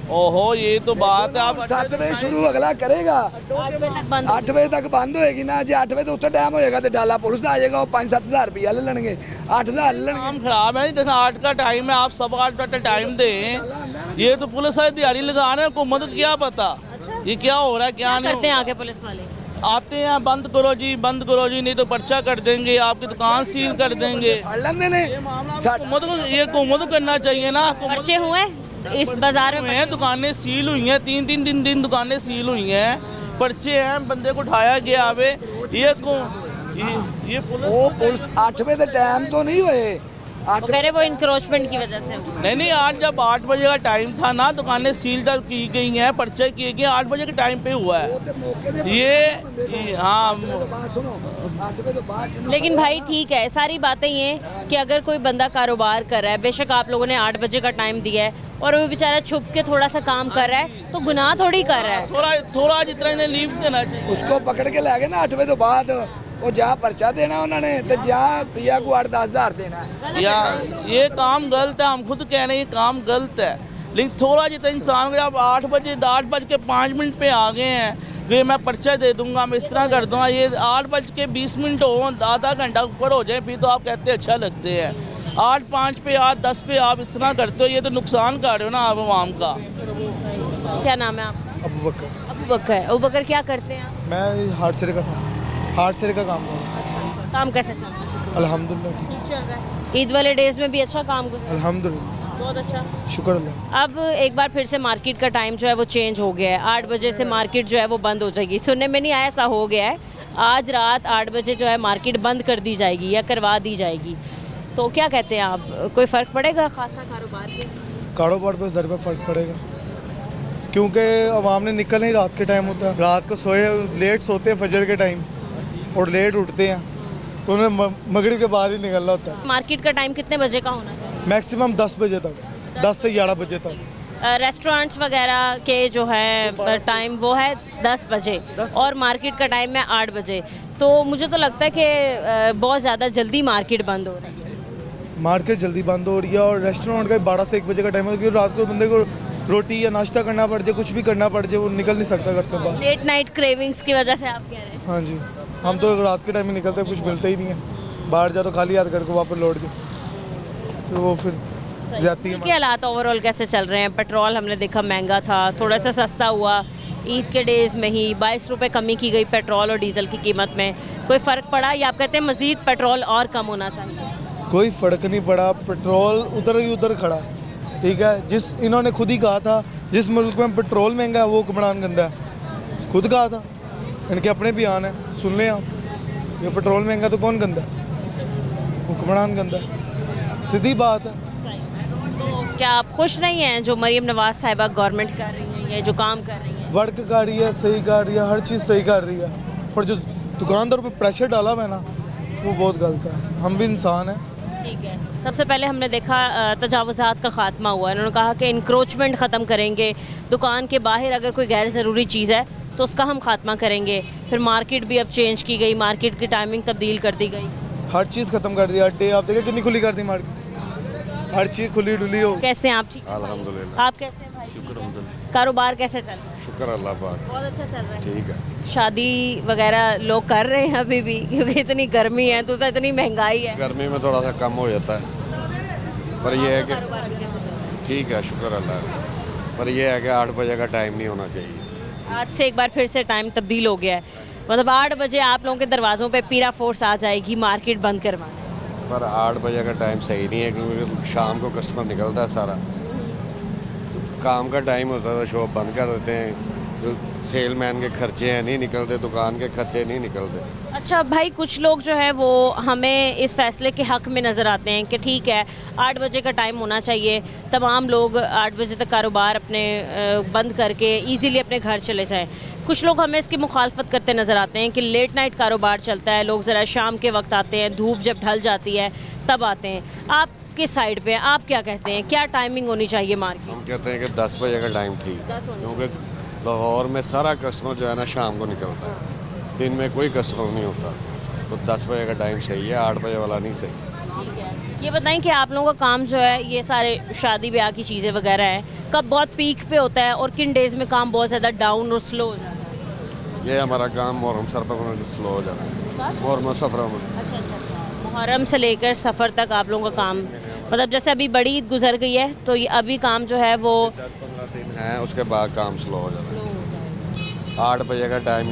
ओहो, ये तो बात है। आप 7 ਵਜੇ ਸ਼ੁਰੂ ਅਗਲਾ ਕਰੇਗਾ, 8 बजे तक बंद। 8 ਵਜੇ ਤੱਕ ਬੰਦ ਹੋਏਗੀ ਨਾ। ਜੇ 8 ਵਜੇ ਤੋਂ ਉੱਤੇ ਟਾਈਮ ਹੋਏਗਾ ਤੇ ਡਾਲਾ ਪੁਲਿਸ ਦਾ ਆ ਜਾਏਗਾ, ਉਹ 5-7 ਹਜ਼ਾਰ ਰੁਪਇਆ ਲੈ ਲੈਣਗੇ, 8,000 ਲੈ ਲੈਣਗੇ। काम खराब है। जैसे 8 का टाइम है, आप 8:15 का टाइम दें, ये तो पुलिस वाले दिहाड़ी लगा रहे हैं, हुकूमत को क्या पता ये क्या हो रहा है क्या क्या नहीं करते हैं आगे पुलिस वाले? आते हैं बंद करो जी, बंद करो जी, नहीं तो पर्चा कर देंगे, आपकी दुकान सील कर देंगे। ਫੜ ਲੈਂਦੇ ਨੇ। हुकूमत को ये हुकूमत को करना चाहिए ना। हुकूमत पर्चे हुए इस बाजार में? में दुकानें सील हुई हैं, 3-3 दिन दुकानें सील हुई हैं, पर्चे हैं, बंदे को उठाया गया। अब ये पुलिस ਉਹ ਪੁਲਿਸ 8 ਵਜੇ ਦੇ ਟਾਈਮ ਤੋਂ ਨਹੀਂ ਹੋਏ। वो 8 कह रहे वो इंक्रोचमेंट की वजह से हुआ। नहीं, आज जब 8 बजे का टाइम था ना, दुकानें सील की गई हैं, पर्चे किए गए, 8 बजे के टाइम पे हुआ है ये। हाँ, ਬਾਤ ਸੁਣੋ 8 ਵਜੇ ਤੋਂ ਬਾਅਦ ਜਿਹਨੂੰ लेकिन भाई ठीक है, सारी बातें ये हैं कि अगर कोई बंदा कारोबार कर रहा है, बेशक आप लोगों ने 8 बजे का टाइम दिया है और वो बेचारा छुप के थोड़ा सा काम कर रहा है तो गुनाह थोड़ी कर रहा है। थोड़ा जितना इन्हें लीव देना चाहिए। उसको पकड़ के ले गए ना 8 ਵਜੇ ਤੋਂ ਬਾਅਦ, ਉਹ ਜਾਂ ਪਰਚਾ ਦੇਣਾ ਉਹਨਾਂ ਨੇ ਤੇ ਜਾਂ ਰੁਪਈਆ को 8-10 हज़ार देना है। या ये काम गलत है, हम खुद कह रहे हैं ये काम गलत है, लेकिन थोड़ा जितना इंसान को आप 8 बज के 5 मिनट पे आ गए हैं कि मैं पर्चा दे दूंगा, मैं इस तरह कर दूंगा, ये 8 बज के 20 मिनट हो, आधा घंटा ऊपर हो जाए फिर तो आप कहते अच्छा लगते हैं। 8-5 पे 8-10 पे आप इतना करते हो, ये तो नुकसान कर रहे हो ना आप आवाम का। क्या नाम है आपका? अबू बकर। अबू बकर। अबू बकर क्या करते हैं आप? मैं हार्ड सेल का काम करता काम कैसा चल रहा है? हूँ। अल्हम्दुलिल्लाह ठीक चल रहा है। ईद वाले डेज में भी अच्छा काम गुजरा? अल्हम्दुलिल्लाह, बहुत अच्छा। शुक्र अल्लाह। अब एक बार फिर से मार्केट का टाइम जो है वो चेंज हो गया है, 8 बजे से मार्केट जो है वो बंद हो जाएगी। सुनने में नहीं आया ऐसा हो गया है, आज रात 8 बजे जो है मार्केट बंद कर दी जाएगी या करवा दी जाएगी। तो क्या कहते हैं आप, कोई फ़र्क पड़ेगा खासा कारोबार पे? कारोबार पे ज़रूर फ़र्क पड़ेगा, क्योंकि अवाम ने निकलना ही रात के टाइम होता है। रात को सोए लेट सोते हैं फजर के टाइम और लेट उठते हैं, तो उन्हें मगरिब के बाद ही निकलना होता है। मार्केट का टाइम कितने बजे का होना चाहिए? मैक्सिमम 10 बजे तक, 10 से 11 बजे तक। रेस्टोरेंट्स वगैरह के जो है टाइम वो है 10 बजे और मार्केट का टाइम है 8 बजे। तो मुझे तो लगता है कि बहुत ज़्यादा जल्दी मार्केट बंद हो रही है। मार्केट जल्दी बंद हो रही है और रेस्टोरेंट का 12 से 1 बजे का टाइम है, क्योंकि रात को बंदे को रोटी या नाश्ता करना पड़ जाए, कुछ भी करना पड़ जाए, वो निकल नहीं सकता घर से बाहर। लेट नाइट क्रेविंग्स की वजह से आप कह रहे हैं? हाँ जी, हम तो रात के टाइम में निकलते हैं, कुछ मिलता ही नहीं है, बाहर जाओ तो खाली हाथ घर को वापस लौट जाओ, फिर वो फिर जाती के है। हालात ओवरऑल कैसे चल रहे हैं? पेट्रोल हमने देखा महंगा था, थोड़ा सा सस्ता हुआ, ईद के डेज में ही 22 रुपये कमी की गई पेट्रोल और डीजल की कीमत में, कोई फ़र्क पड़ा या आप कहते हैं मज़ीद पेट्रोल और कम होना चाहिए? कोई फ़र्क नहीं पड़ा, पेट्रोल उधर ही उधर खड़ा, ठीक है। जिस इन्होंने खुद ही कहा था जिस मुल्क में पेट्रोल महंगा है वो हुक्मरान गंदा है, खुद कहा था, इनके अपने बयान है, सुन लें आप। ये पेट्रोल महंगा तो कौन गंदा है? हुक्मरान गंदा है, सीधी बात है। तो क्या आप खुश नहीं हैं जो मरीम नवाज साहिबा गवर्नमेंट कर रही हैं, ये जो काम कर रही हैं? वर्क कर रही है, सही कर रही है, हर चीज़ सही कर रही है, पर जो दुकानदार पे प्रेशर डाला हुआ है ना, वो बहुत गलत है। हम भी इंसान हैं। ठीक है, सबसे पहले हमने देखा तजावुज़ात का ख़ात्मा हुआ, इन्होंने कहा कि इंक्रोचमेंट ख़त्म करेंगे, दुकान के बाहर अगर कोई गैर ज़रूरी चीज़ है तो उसका हम खात्मा करेंगे। फिर मार्केट भी अब चेंज की गई, मार्केट की टाइमिंग तब्दील कर दी गई, हर चीज़ ख़त्म कर दिया। अड्डे आप देखें कितनी खुली कर दी मार्केट, हर चीज़ खुली डुली हो। कैसे हैं आप? ठीक, अल्हम्दुलिल्लाह, आप कैसे हैं भाई? कारोबार कैसे चल रहा है? शुक्र अल्लाह पाक, बहुत अच्छा चल रहा है। ठीक है। शादी वगैरह लोग कर रहे हैं अभी भी, क्योंकि इतनी गर्मी है, दूसरा इतनी महंगाई है। गर्मी में थोड़ा सा कम हो जाता है, पर यह है कि कारोबार अभी कैसे चल रहा ठीक है, शुक्र अल्लाह, पर यह है कि 8 बजे का टाइम नहीं होना चाहिए। है? आज से एक बार फिर से टाइम तब्दील हो गया है, मतलब 8 बजे आप लोगों के दरवाज़ों पे पीरा फोर्स आ जाएगी मार्केट बंद करवाने। पर 8 बजे का टाइम सही नहीं है, क्योंकि शाम को कस्टमर निकलता है सारा, काम का टाइम होता है तो शॉप बंद कर देते हैं, जो सेलमैन के खर्चे हैं नहीं निकलते, दुकान के खर्चे नहीं निकलते। अच्छा भाई, कुछ लोग जो है वो हमें इस फैसले के हक़ में नज़र आते हैं कि ठीक है 8 बजे का टाइम होना चाहिए, तमाम लोग 8 बजे तक कारोबार अपने बंद करके इजीली अपने घर चले जाएं। कुछ लोग हमें इसकी मुखालफत करते नज़र आते हैं कि लेट नाइट कारोबार चलता है, लोग ज़रा शाम के वक्त आते हैं, धूप जब ढल जाती है तब आते हैं। आप किस साइड पे हैं? आप क्या कहते हैं, क्या टाइमिंग होनी चाहिए मार्केट? हम कहते हैं कि 10 बजे का टाइम ठीक, 10 होनी क्योंकि लाहौर में सारा कस्टमर जो है ना शाम को निकलता है, दिन में कोई कस्टमर नहीं होता, तो 10 बजे का टाइम सही है, 8 बजे वाला नहीं सही। ठीक है, ये बताएं कि आप लोगों का काम जो है, ये सारे शादी ब्याह की चीज़ें वगैरह हैं, कब बहुत पीक पे होता है और किन डेज़ में काम बहुत ज़्यादा डाउन और स्लो हो जाता है? ये हमारा काम मुहर्रम सफर में स्लो हो जाता है, मुहर्रम सफर में। अच्छा, मुहर्रम से लेकर सफ़र तक आप लोगों का काम, मतलब जैसे अभी बड़ी ईद गुजर गई है तो ये अभी काम जो है वो 10-15 दिन है, उसके बाद काम स्लो हो जाता है। 8 बजे का टाइम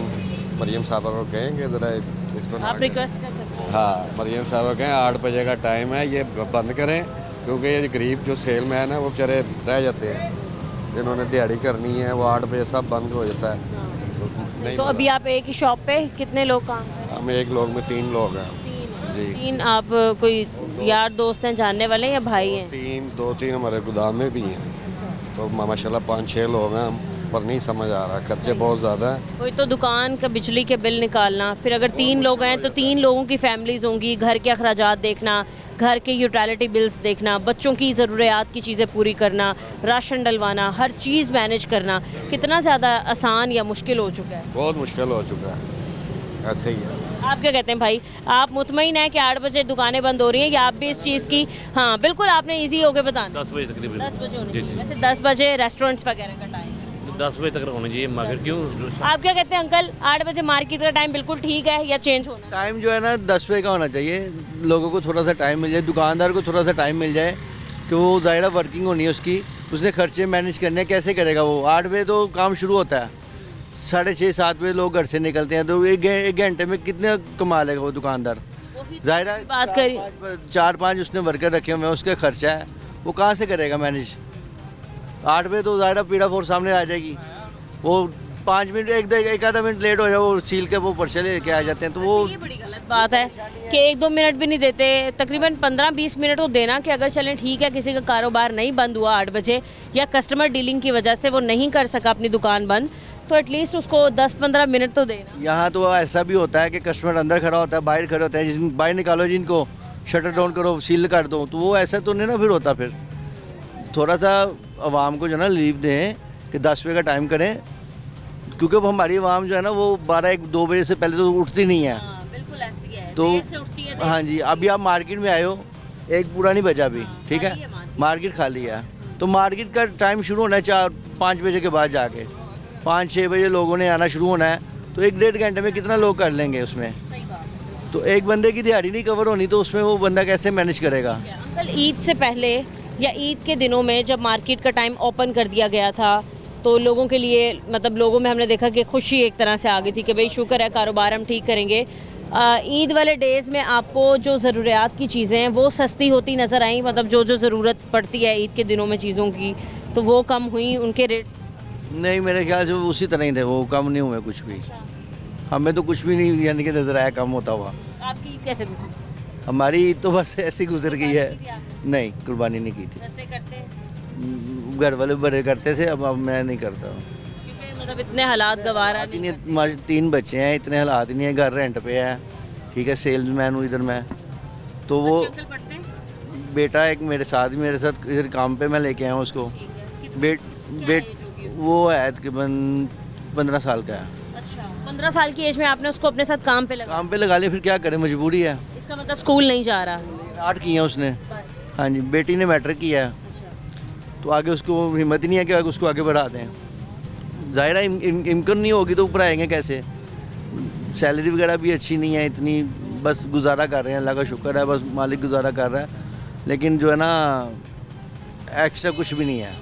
मरियम साहबा को कहेंगे ज़रा इसको आप रिक्वेस्ट कर सकते हैं। हाँ, मरियम साहबा कहें 8 बजे का टाइम है, ये बंद करें, क्योंकि ये गरीब जो सेलमैन है वो बेचारे रह जाते हैं, जिन्होंने दिहाड़ी करनी है वो 8 बजे सब बंद हो जाता है। तो अभी आप एक ही शॉप पे कितने लोग काम कर रहे हैं? हम एक लोग में 3 लोग हैं जी। 3? आप कोई यार दोस्त हैं, जानने वाले हैं या भाई हैं? 2-3 हमारे गोदाम में भी हैं, तो माशाल्लाह 5-6 लोग हैं हम, पर नहीं समझ आ रहा, खर्चे बहुत ज़्यादा है। कोई तो दुकान का बिजली के बिल निकालना, फिर अगर 3 लोग हैं तो 3 लोगों की फैमिलीज़ होंगी, घर के अखराजात देखना, घर के यूटिलिटी बिल्स देखना, बच्चों की ज़रूरियात की चीज़ें पूरी करना, राशन डलवाना, हर चीज़ मैनेज करना कितना ज़्यादा आसान या मुश्किल हो चुका है? बहुत मुश्किल हो चुका है, ऐसे ही है। आप क्या कहते हैं भाई, आप मुतमईन हैं कि 8 बजे दुकानें बंद हो रही हैं, या आप भी इस चीज़ की? हाँ बिल्कुल, आपने इजी हो के बताना। 10 बजे तकरीबन 10 बजे होनी चाहिए, वैसे 10 बजे रेस्टोरेंट्स वगैरह का टाइम 10 बजे तक होनी चाहिए मार्केट। क्यों? आप क्या कहते हैं अंकल, 8 बजे मार्केट का टाइम बिल्कुल ठीक है या चेंज होना? टाइम जो है ना 10 बजे का होना चाहिए, लोगों को थोड़ा सा टाइम मिल जाए, दुकानदार को थोड़ा सा टाइम मिल जाए कि वो ज़ाहिर वर्किंग होनी है उसकी, उसने खर्चे मैनेज करने हैं, कैसे करेगा वो? 8 बजे तो काम शुरू होता है, 6:30-7 बजे लोग घर से निकलते हैं, तो एक घंटे में कितने कमा लेगा वो दुकानदार? ज़ाहिर है बात करी 4-5 उसने वर्कर रखे हुए हैं, उसका खर्चा है, वो कहाँ से करेगा मैनेज? 8 बजे तो ज़ाहिर पीड़ा फोर सामने आ जाएगी, वो 5 मिनट एक आधा मिनट लेट हो जाए वो सील के वो पर्चे लेके आ जाते हैं, तो वो ये बड़ी गलत बात है कि 1-2 मिनट भी नहीं देते, तकरीबन 15-20 मिनट तो देना कि अगर चलें ठीक है किसी का कारोबार नहीं बंद हुआ 8 बजे या कस्टमर डीलिंग की वजह से वो नहीं कर सका अपनी दुकान बंद, तो एटलीस्ट उसको 10-15 मिनट तो देना। यहाँ तो ऐसा भी होता है कि कस्टमर अंदर खड़ा होता है, बाहर खड़े होते हैं, जिन बाहर निकालो जिनको, शटर डाउन करो, सील कर दो, तो वो ऐसा तो नहीं ना फिर होता। फिर थोड़ा सा आवाम को जो ना लीव दें कि 10 बजे का टाइम करें, क्योंकि अब हमारी आवाम जो है ना वो 12-1-2 बजे से पहले तो उठती नहीं है, बिल्कुल ऐसी है, तो देर से उठती है, हाँ जी। अभी आप मार्केट में आए हो, एक पूरा नहीं बचा अभी, ठीक है, मार्केट खाली है। तो मार्केट का टाइम शुरू होना है 4-5 बजे के बाद जाके, 5-6 बजे लोगों ने आना शुरू होना है, तो 1-1.5 घंटे में कितना लोग कर लेंगे उसमें। तो एक बंदे की दिहाड़ी नहीं कवर होनी, तो उसमें वो बंदा कैसे मैनेज करेगा। अंकल, ईद से पहले या ईद के दिनों में जब मार्केट का टाइम ओपन कर दिया गया था तो लोगों के लिए, मतलब लोगों में हमने देखा कि खुशी एक तरह से आ गई थी कि भाई शुक्र है, कारोबार हम ठीक करेंगे। ईद वाले डेज़ में आपको जो ज़रूरियात की चीज़ें हैं वो सस्ती होती नज़र आई, मतलब जो जो ज़रूरत पड़ती है ईद के दिनों में चीज़ों की, तो वो कम हुई, उनके रेट? नहीं, मेरे ख्याल से वो उसी तरह ही थे, वो कम नहीं हुए कुछ भी। हमें तो कुछ भी नहीं यानी कि नज़र आया कम होता हुआ। आपकी ईद कैसे गुजरी? हमारी ईद तो बस ऐसी गुजर गई है। नहीं, कुर्बानी नहीं की थी। कैसे करते हैं? घर वाले बड़े करते थे, अब मैं नहीं करता। क्योंकि मतलब इतने हालात गवारा नहीं है। 3 बच्चे हैं, इतने हालात नहीं है, घर रेंट पे है, ठीक है, सेल्समैन हूँ इधर मैं। तो वो बच्चे अंकल पढ़ते हैं? बेटा एक मेरे साथ इधर काम पे मैं लेके आया हूँ उसको। वो है तकरीबन 15 साल का है। अच्छा, 15 साल की एज में आपने उसको अपने साथ काम पे लगा लिया, फिर क्या करें, मजबूरी है। इसका मतलब स्कूल नहीं जा रहा? 8 किए हैं उसने। हाँ जी, बेटी ने मैट्रिक किया है, तो आगे उसको हिम्मत ही नहीं है कि उसको आगे बढ़ा दें। ज़ाहिर है इनकम नहीं होगी तो ऊपर आएंगे कैसे। सैलरी वगैरह भी अच्छी नहीं है इतनी, बस गुजारा कर रहे हैं, अल्लाह का शुक्र है, बस मालिक गुजारा कर रहा है, लेकिन जो है ना एक्स्ट्रा कुछ भी नहीं है।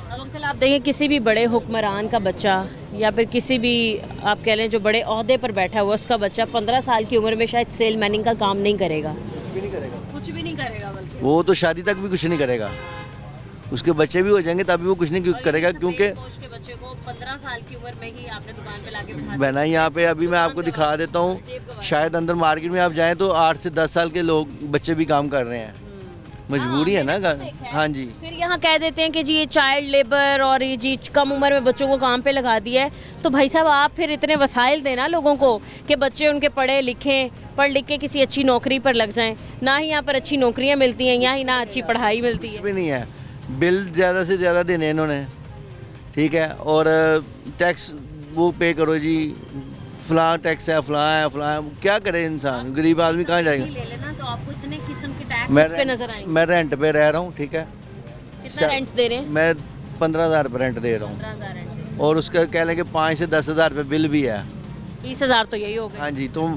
अब अंकल आप देखिए, किसी भी बड़े हुक्मरान का बच्चा या फिर किसी भी आप कह लें जो बड़े ओहदे पर बैठा हुआ उसका बच्चा 15 साल की उम्र में शायद सेल मैनिंग का काम नहीं करेगा। कुछ भी नहीं करेगा बल्कि वो तो शादी तक भी कुछ नहीं करेगा। उसके बच्चे भी हो जाएंगे तभी वो कुछ नहीं करेगा, क्योंकि के बच्चे को 15 साल की उम्र में ही आपने दुकान पे लाके बिठा बहना यहाँ पे अभी मैं आपको दिखा देता हूँ, शायद अंदर मार्केट में आप जाएं तो 8 से 10 साल के लोग बच्चे भी काम कर रहे हैं। मजबूरी है ना। हाँ जी, फिर यहाँ कह देते हैं कि जी ये चाइल्ड लेबर और ये जी कम उम्र में बच्चों को काम पे लगा दिया है। तो भाई साहब आप फिर इतने वसाइल देना लोगों को कि बच्चे उनके पढ़े लिखें, पढ़ लिख के किसी अच्छी नौकरी पर लग जाएं। ना ही यहाँ पर अच्छी नौकरियाँ मिलती हैं, यहाँ ही ना अच्छी पढ़ाई मिलती है। कुछ भी नहीं है, बिल ज़्यादा से ज़्यादा देने इन्होंने, ठीक है, और टैक्स वो पे करो जी, फलां टैक्स है, फलां है, फलां है। क्या करे इंसान, गरीब आदमी कहाँ जाएगा। ले लेना तो आपको इतने किस्म के टैक्स पे नजर आएंगे। मैं रेंट पे रह रहा हूँ, ठीक है। कितना रेंट दे रहे हैं? मैं 15,000 रुपये रेंट दे रहा हूँ, 15,000 रेंट, और उसका कह लें कि 5 से 10,000 रुपये बिल भी है। 20,000 तो यही हो गए। हाँ जी, तो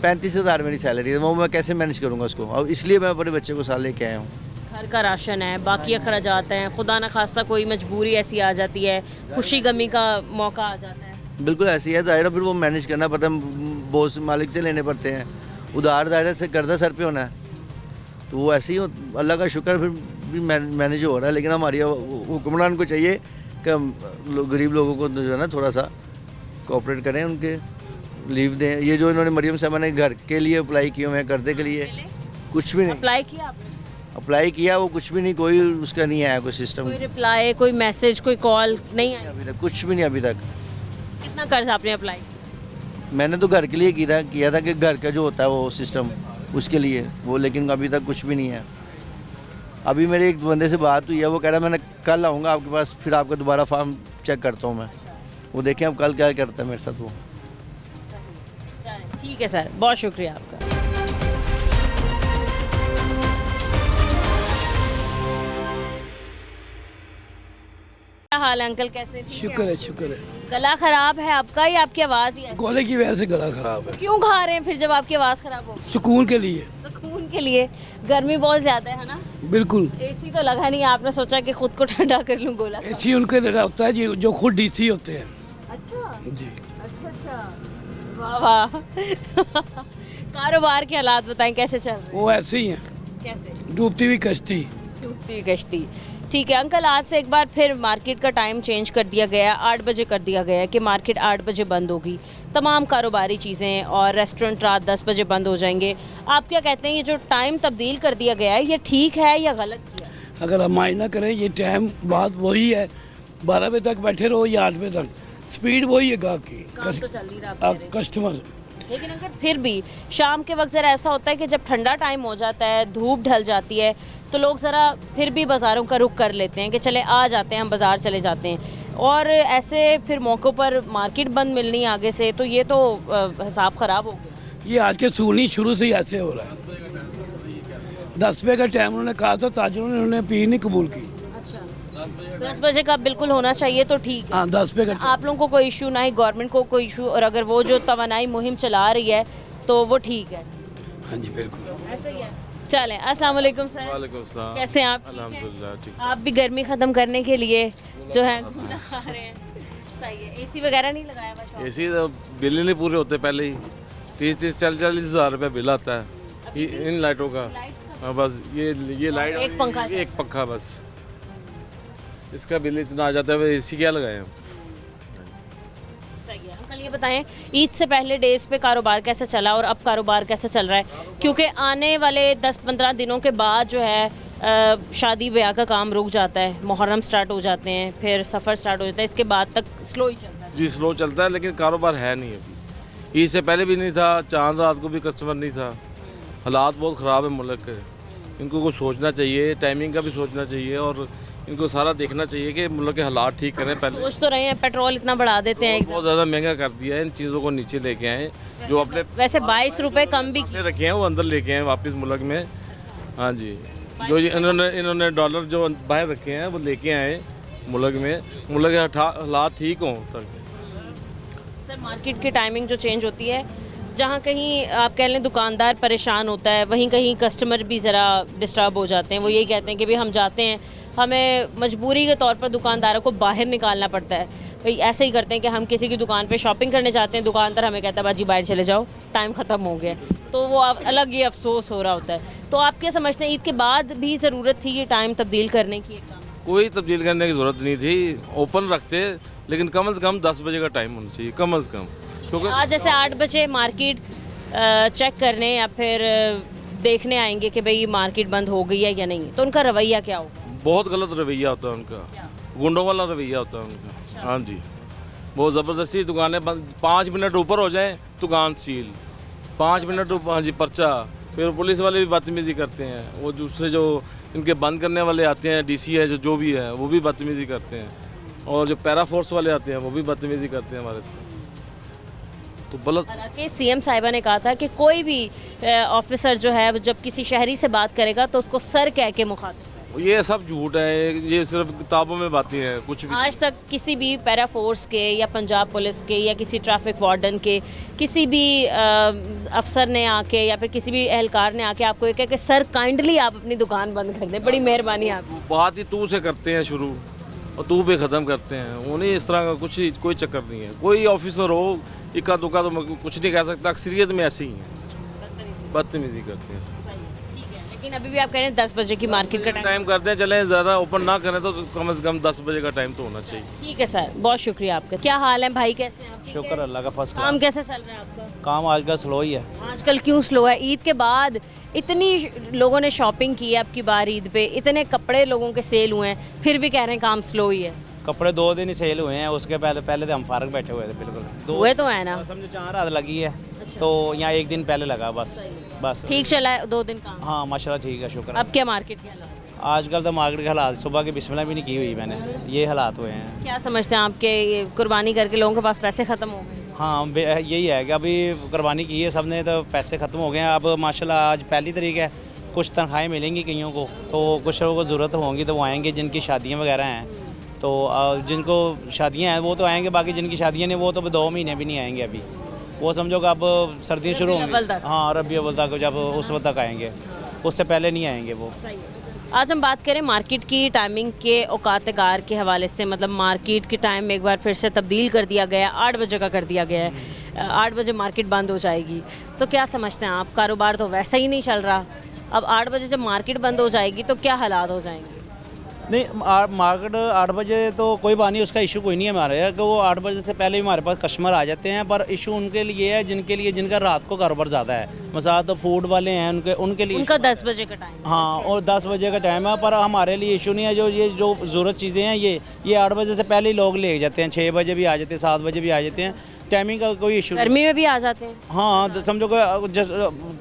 35,000 मेरी सैलरी है, वो मैं कैसे मैनेज करूँगा उसको। अब इसलिए मैं अपने बच्चे को साथ लेके आया हूँ। घर का राशन है, बाकी अखराजात हैं, खुदा न खास्ता कोई मजबूरी ऐसी आ जाती है, खुशी गमी का मौका आ जाता है। बिल्कुल ऐसी है, ज़ाहिर है फिर वो मैनेज करना पड़ता है, बॉस मालिक से लेने पड़ते हैं उधार, ज़ाहिर से कर्जा सर पे होना है, तो वो ऐसे ही अल्लाह का शुक्र फिर भी मैनेज हो रहा है। लेकिन हमारी हुक्मरान को चाहिए कि गरीब लोगों को जो है ना थोड़ा सा कोऑपरेट करें, उनके लीव दें। ये जो इन्होंने मरियम साहब ने घर के लिए अप्लाई किए हुए हैं, कर्जे के लिए, कुछ भी नहीं अप्लाई किया आपने? अप्लाई किया, वो कुछ भी नहीं, कोई उसका नहीं आया, कोई सिस्टम, कोई रिप्लाई, कोई मैसेज, कोई कॉल नहीं आई अभी तक कुछ भी नहीं। अभी तक कितना कर्ज आपने अप्लाई? मैंने तो घर के लिए किया था कि घर का जो होता है वो सिस्टम उसके लिए वो, लेकिन अभी तक कुछ भी नहीं है। अभी मेरे एक बंदे से बात हुई है, वो कह रहा है मैंने कल आऊँगा आपके पास, फिर आपका दोबारा फॉर्म चेक करता हूँ मैं। वो देखें अब कल क्या करता है मेरे साथ वो। ठीक है सर, बहुत शुक्रिया आपका। क्या हाल है अंकल, कैसे? शुक्र है, शुक्र है। गला खराब है आपका या आपकी आवाज़ ही है? गोले की वजह से गला खराब है। क्यों खा रहे हैं फिर जब आपकी आवाज़ खराब हो? सुकून के लिए। सुकून के लिए? गर्मी बहुत ज़्यादा है ना? बिल्कुल। एसी तो लगा नहीं, आपने सोचा कि खुद को ठंडा कर लूँ गोला? एसी उनके लगा होता है जो खुद डीसी होते हैं। अच्छा जी, अच्छा, वाह वाह। कारोबार के हालात बताएं कैसे चल रहे हैं? वो ऐसे ही हैं, कैसे? डूबती हुई कश्ती। डूबती हुई कश्ती। ठीक है अंकल, आज से एक बार फिर मार्केट का टाइम चेंज कर दिया गया है, 8 बजे कर दिया गया है कि मार्केट 8 बजे बंद होगी। तमाम कारोबारी चीज़ें और रेस्टोरेंट रात 10 बजे बंद हो जाएंगे। आप क्या कहते हैं, ये जो टाइम तब्दील कर दिया गया है ये ठीक है या गलत किया? अगर हम मायना करें, ये टाइम बात वही है, 12 बजे तक बैठे रहो या 8 बजे तक, स्पीड वही है गाहक की, काम तो चल ही रहा है कस्टमर। लेकिन अगर फिर भी शाम के वक्त ज़रा ऐसा होता है कि जब ठंडा टाइम हो जाता है, धूप ढल जाती है, तो लोग ज़रा फिर भी बाज़ारों का रुख कर लेते हैं कि चले आ जाते हैं, हम बाज़ार चले जाते हैं, और ऐसे फिर मौक़ों पर मार्केट बंद मिलनी आगे से, तो ये तो हिसाब ख़राब हो गया। ये आज के सूनी शुरू से ही ऐसे हो रहा है। 10 रुपये का टाइम उन्होंने कहा था, ताजुरों ने उन्होंने अपील नहीं कबूल की। अच्छा, 10 बजे का बिल्कुल होना चाहिए तो ठीक है। हाँ, 10 रुपये का। आप लोगों को कोई इशू ना ही गवर्नमेंट को कोई इशू, और अगर वो जो तवानाई मुहिम चला रही है तो वो ठीक है। हाँ जी, बिल्कुल ऐसा ही है। चलें, अस्सलाम वालेकुम सर। वालेकुम सलाम। कैसे हैं आप? अल्हम्दुलिल्लाह ठीक। आप भी गर्मी ख़त्म करने के लिए जो है घूमना खा रहे हैं, सही है। एसी वगैरह नहीं लगाया हुआ शॉप? एसी तो बिल ही नहीं पूरे होते, पहले ही 30-40 हज़ार रुपये बिल आता है इन लाइटों का। हाँ, बस ये लाइट एक पंखा। एक पंखा बस, इसका बिल इतना आ जाता है, एसी क्या लगाए हम। सही है। अंकल ये बताएं, ईद से पहले डेज पे कारोबार कैसे चला और अब कारोबार कैसे चल रहा है? क्योंकि आने वाले 10-15 दिनों के बाद जो है शादी ब्याह का काम रुक जाता है, मुहर्रम स्टार्ट हो जाते हैं, फिर सफ़र स्टार्ट हो जाता है, इसके बाद तक स्लो ही चलता है। जी स्लो चलता है, लेकिन कारोबार है नहीं अभी। ईद से पहले भी नहीं था, चांद रात को भी कस्टमर नहीं था। हालात बहुत ख़राब है मुल्क के। इनको कुछ सोचना चाहिए, टाइमिंग का भी सोचना चाहिए, और इनको सारा देखना चाहिए कि मुल्क के हालात ठीक करें। पहले सोच तो रहे हैं, पेट्रोल इतना बढ़ा देते हैं बहुत ज़्यादा महंगा कर दिया है, इन चीज़ों को नीचे लेके आए। जो अपने वैसे 22 रुपये कम भी पैसे रखे हैं वो अंदर लेके आए वापस मुल्क में। हाँ जी, जो ये इन्होंने डॉलर जो बाहर रखे हैं वो लेके आए मुल्क में, मुल्क के हालात ठीक हों तक। सर, मार्केट की टाइमिंग जो चेंज होती है, जहाँ कहीं आप कह लें दुकानदार परेशान होता है, वहीं कहीं कस्टमर भी ज़रा डिस्टर्ब हो जाते हैं। वो यही कहते हैं कि भाई हम जाते हैं, हमें मजबूरी के तौर पर दुकानदारों को बाहर निकालना पड़ता है। भाई ऐसे ही करते हैं कि हम किसी की दुकान पे शॉपिंग करने जाते हैं, दुकानदार हमें कहता है बाजी बाहर चले जाओ, टाइम ख़त्म हो गया। तो वो अब अलग ही अफसोस हो रहा होता है। तो आप क्या समझते हैं, ईद के बाद भी ज़रूरत थी ये टाइम तब्दील करने की? कोई तब्दील करने की ज़रूरत नहीं थी, ओपन रखते, लेकिन कम से कम 10 बजे का टाइम होना चाहिए, कम से कम। क्योंकि आज जैसे 8 बजे मार्केट चेक करने या फिर देखने आएंगे कि भाई मार्केट बंद हो गई है या नहीं, तो उनका रवैया क्या होगा? बहुत गलत रवैया होता है उनका, गुंडों वाला रवैया होता है उनका। हाँ जी, बहुत ज़बरदस्ती दुकानें बंद, 5 मिनट ऊपर हो जाए दुकान सील, 5 मिनट हाँ जी पर्चा। फिर पुलिस वाले भी बदतमीज़ी करते हैं, वो दूसरे जो इनके बंद करने वाले आते हैं, डीसी है जो भी है, वो भी बदतमीज़ी करते हैं, और जो पैरा फोर्स वाले आते हैं वो भी बदतमीज़ी करते हैं हमारे साथ। तो गलत। हालांकि सीएम साहिबा ने कहा था कि कोई भी ऑफिसर जो है वो जब किसी शहरी से बात करेगा तो उसको सर कह के मुखातिब। ये सब झूठ है, ये सिर्फ किताबों में बातें हैं, कुछ भी। आज तक किसी भी पैरा फोर्स के या पंजाब पुलिस के या किसी ट्रैफिक वार्डन के किसी भी अफसर ने आके या फिर किसी भी एहलकार ने आके आपको ये कहा कि सर काइंडली आप अपनी दुकान बंद कर दें, बड़ी मेहरबानी आप। बात ही तू से करते हैं शुरू और तू पे ख़त्म करते हैं, उन्हें इस तरह का कोई चक्कर नहीं है। कोई ऑफिसर हो इक्का दुक्का तो कुछ नहीं कह सकता, अक्सरियत में ऐसे ही हैं, बदतमीज़ी करते हैं। लेकिन अभी भी आप कह रहे हैं 10 बजे की मार्केट का टाइम करते हैं, चलें ज़्यादा ओपन ना करें तो कम से कम 10 बजे का टाइम तो होना चाहिए। ठीक है सर, बहुत शुक्रिया आपका। क्या हाल है भाई, कैसे हैं आप? शुक्र अल्लाह का, फर्स्ट काम कैसे चल रहा है आपका? काम आजकल स्लो ही है। आजकल क्यों स्लो है? ईद के बाद इतनी लोगों ने शॉपिंग की है अब की बार ईद पे, इतने कपड़े लोगों के सेल हुए हैं, फिर भी कह रहे हैं काम स्लो ही है। कपड़े 2 दिन ही सेल हुए हैं, उसके पहले तो हम फारग बैठे हुए थे बिल्कुल। हुए तो है ना, समझो 4 रात लगी है। तो यहाँ 1 दिन पहले लगा, बस ठीक चला है 2 दिन काम। हाँ माशाल्लाह ठीक है, शुक्र। अब क्या मार्केट के हालात? आजकल तो मार्केट के हालात, सुबह की बिस्मिल्लाह भी नहीं की हुई मैंने, ये हालात हुए हैं। क्या समझते हैं आपके, ये कुर्बानी करके लोगों के पास पैसे ख़त्म हो गए? हाँ यही है कि अभी कुर्बानी की है सब ने तो पैसे ख़त्म हो गए हैं। अब माशाल्लाह आज पहली तारीख है, कुछ तनख्वाहें मिलेंगी कईयों को, तो कुछ लोगों को ज़रूरत होंगी तो वो आएंगे, जिनकी शादियाँ वगैरह हैं तो जिनको शादियाँ हैं वो तो आएंगे, बाकी जिनकी शादियाँ नहीं वो तो 2 महीने भी नहीं आएंगे अभी। वो समझो कि अब सर्दियाँ शुरू होंगी, हाँ रबी अव्वल तक, जब उस वक्त तक आएंगे, उससे पहले नहीं आएंगे वो। आज हम बात करें मार्केट की टाइमिंग के औकात कार के हवाले से, मतलब मार्केट की टाइम एक बार फिर से तब्दील कर दिया गया है, 8 बजे का कर दिया गया है। 8 बजे मार्केट बंद हो जाएगी, तो क्या समझते हैं आप? कारोबार तो वैसा ही नहीं चल रहा, अब 8 बजे जब मार्केट बंद हो जाएगी तो क्या हालात हो जाएंगे? नहीं, मार्केट 8 बजे तो कोई बात नहीं, उसका इशू कोई नहीं है हमारे, कि वो 8 बजे से पहले भी हमारे पास कस्टमर आ जाते हैं। पर इशू उनके लिए है जिनका रात को कारोबार ज़्यादा है, मसाद तो फूड वाले हैं, उनके लिए उनका 10 बजे का टाइम। हाँ, और 10 बजे का टाइम है, पर हमारे लिए इशू नहीं है। जो ज़रूरत चीज़ें हैं ये 8 बजे से पहले ही लोग ले जाते हैं, 6 बजे भी आ जाते हैं, 7 बजे भी आ जाते हैं, टाइमिंग का कोई इशू। गर्मी में भी आ जाते हैं? हाँ, समझो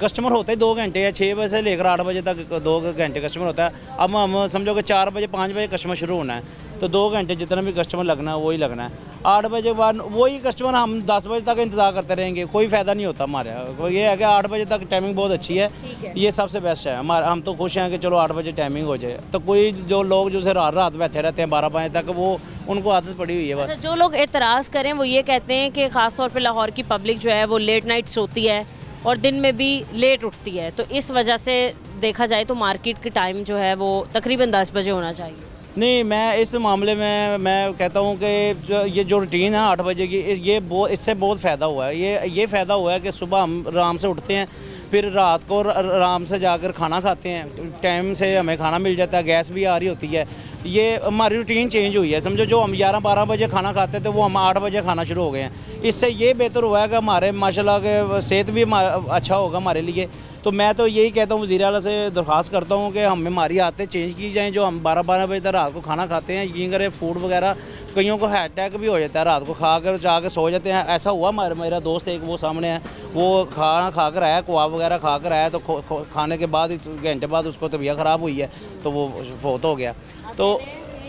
कस्टमर होते हैं 2 घंटे या 6 बजे से लेकर 8 बजे तक 2 घंटे कस्टमर होता है। अब हम समझो कि 4 बजे 5 बजे कस्टमर शुरू होना है, तो 2 घंटे जितना भी कस्टमर लगना है वही लगना है। 8 बजे के बाद वही कस्टमर हम 10 बजे तक इंतज़ार करते रहेंगे, कोई फ़ायदा नहीं होता हमारे। ये है कि 8 बजे तक टाइमिंग बहुत अच्छी है, ये सबसे बेस्ट है हमारा। हम तो खुश हैं कि चलो 8 बजे टाइमिंग हो जाए। तो कोई जो लोग जो से रात रात बैठे रहते हैं 12 बजे तक, वो उनको आदत पड़ी हुई है बस। जो लोग एतराज़ करें वो ये कहते हैं कि ख़ास तौर पे लाहौर की पब्लिक जो है वो लेट नाइट सोती है और दिन में भी लेट उठती है, तो इस वजह से देखा जाए तो मार्केट की टाइम जो है वो तकरीबन 10 बजे होना चाहिए। नहीं, मैं इस मामले में मैं कहता हूँ कि ये जो रूटीन है 8 बजे की, इससे बहुत फ़ायदा हुआ है। ये फ़ायदा हुआ है कि सुबह हम आराम से उठते हैं, फिर रात को आराम से जाकर खाना खाते हैं, टाइम से हमें खाना मिल जाता है, गैस भी आ रही होती है। ये हमारी रूटीन चेंज हुई है, समझो जो हम 11-12 बजे खाना खाते थे वो हम 8 बजे खाना शुरू हो गए हैं। इससे ये बेहतर हुआ है कि हमारे माशाल्लाह के सेहत भी अच्छा होगा हमारे लिए। तो मैं तो यही कहता हूँ, वज़ीर आला से दरख्वास्त करता हूँ कि हमारी आदतें चेंज की जाएँ। जो हम 12-12 बजे तक रात को खाना खाते हैं, यकीन करें फूड वगैरह कईयों को हार्ट अटैक भी हो जाता है, रात को खा कर जाकर सो जाते हैं। ऐसा हुआ मेरा दोस्त एक वो सामने है, वो खाना खा कर आया, कबाब वगैरह खा कर आया, तो खाने के बाद घंटे बाद उसको तबीयत ख़राब हुई है, तो वो फोत हो गया। तो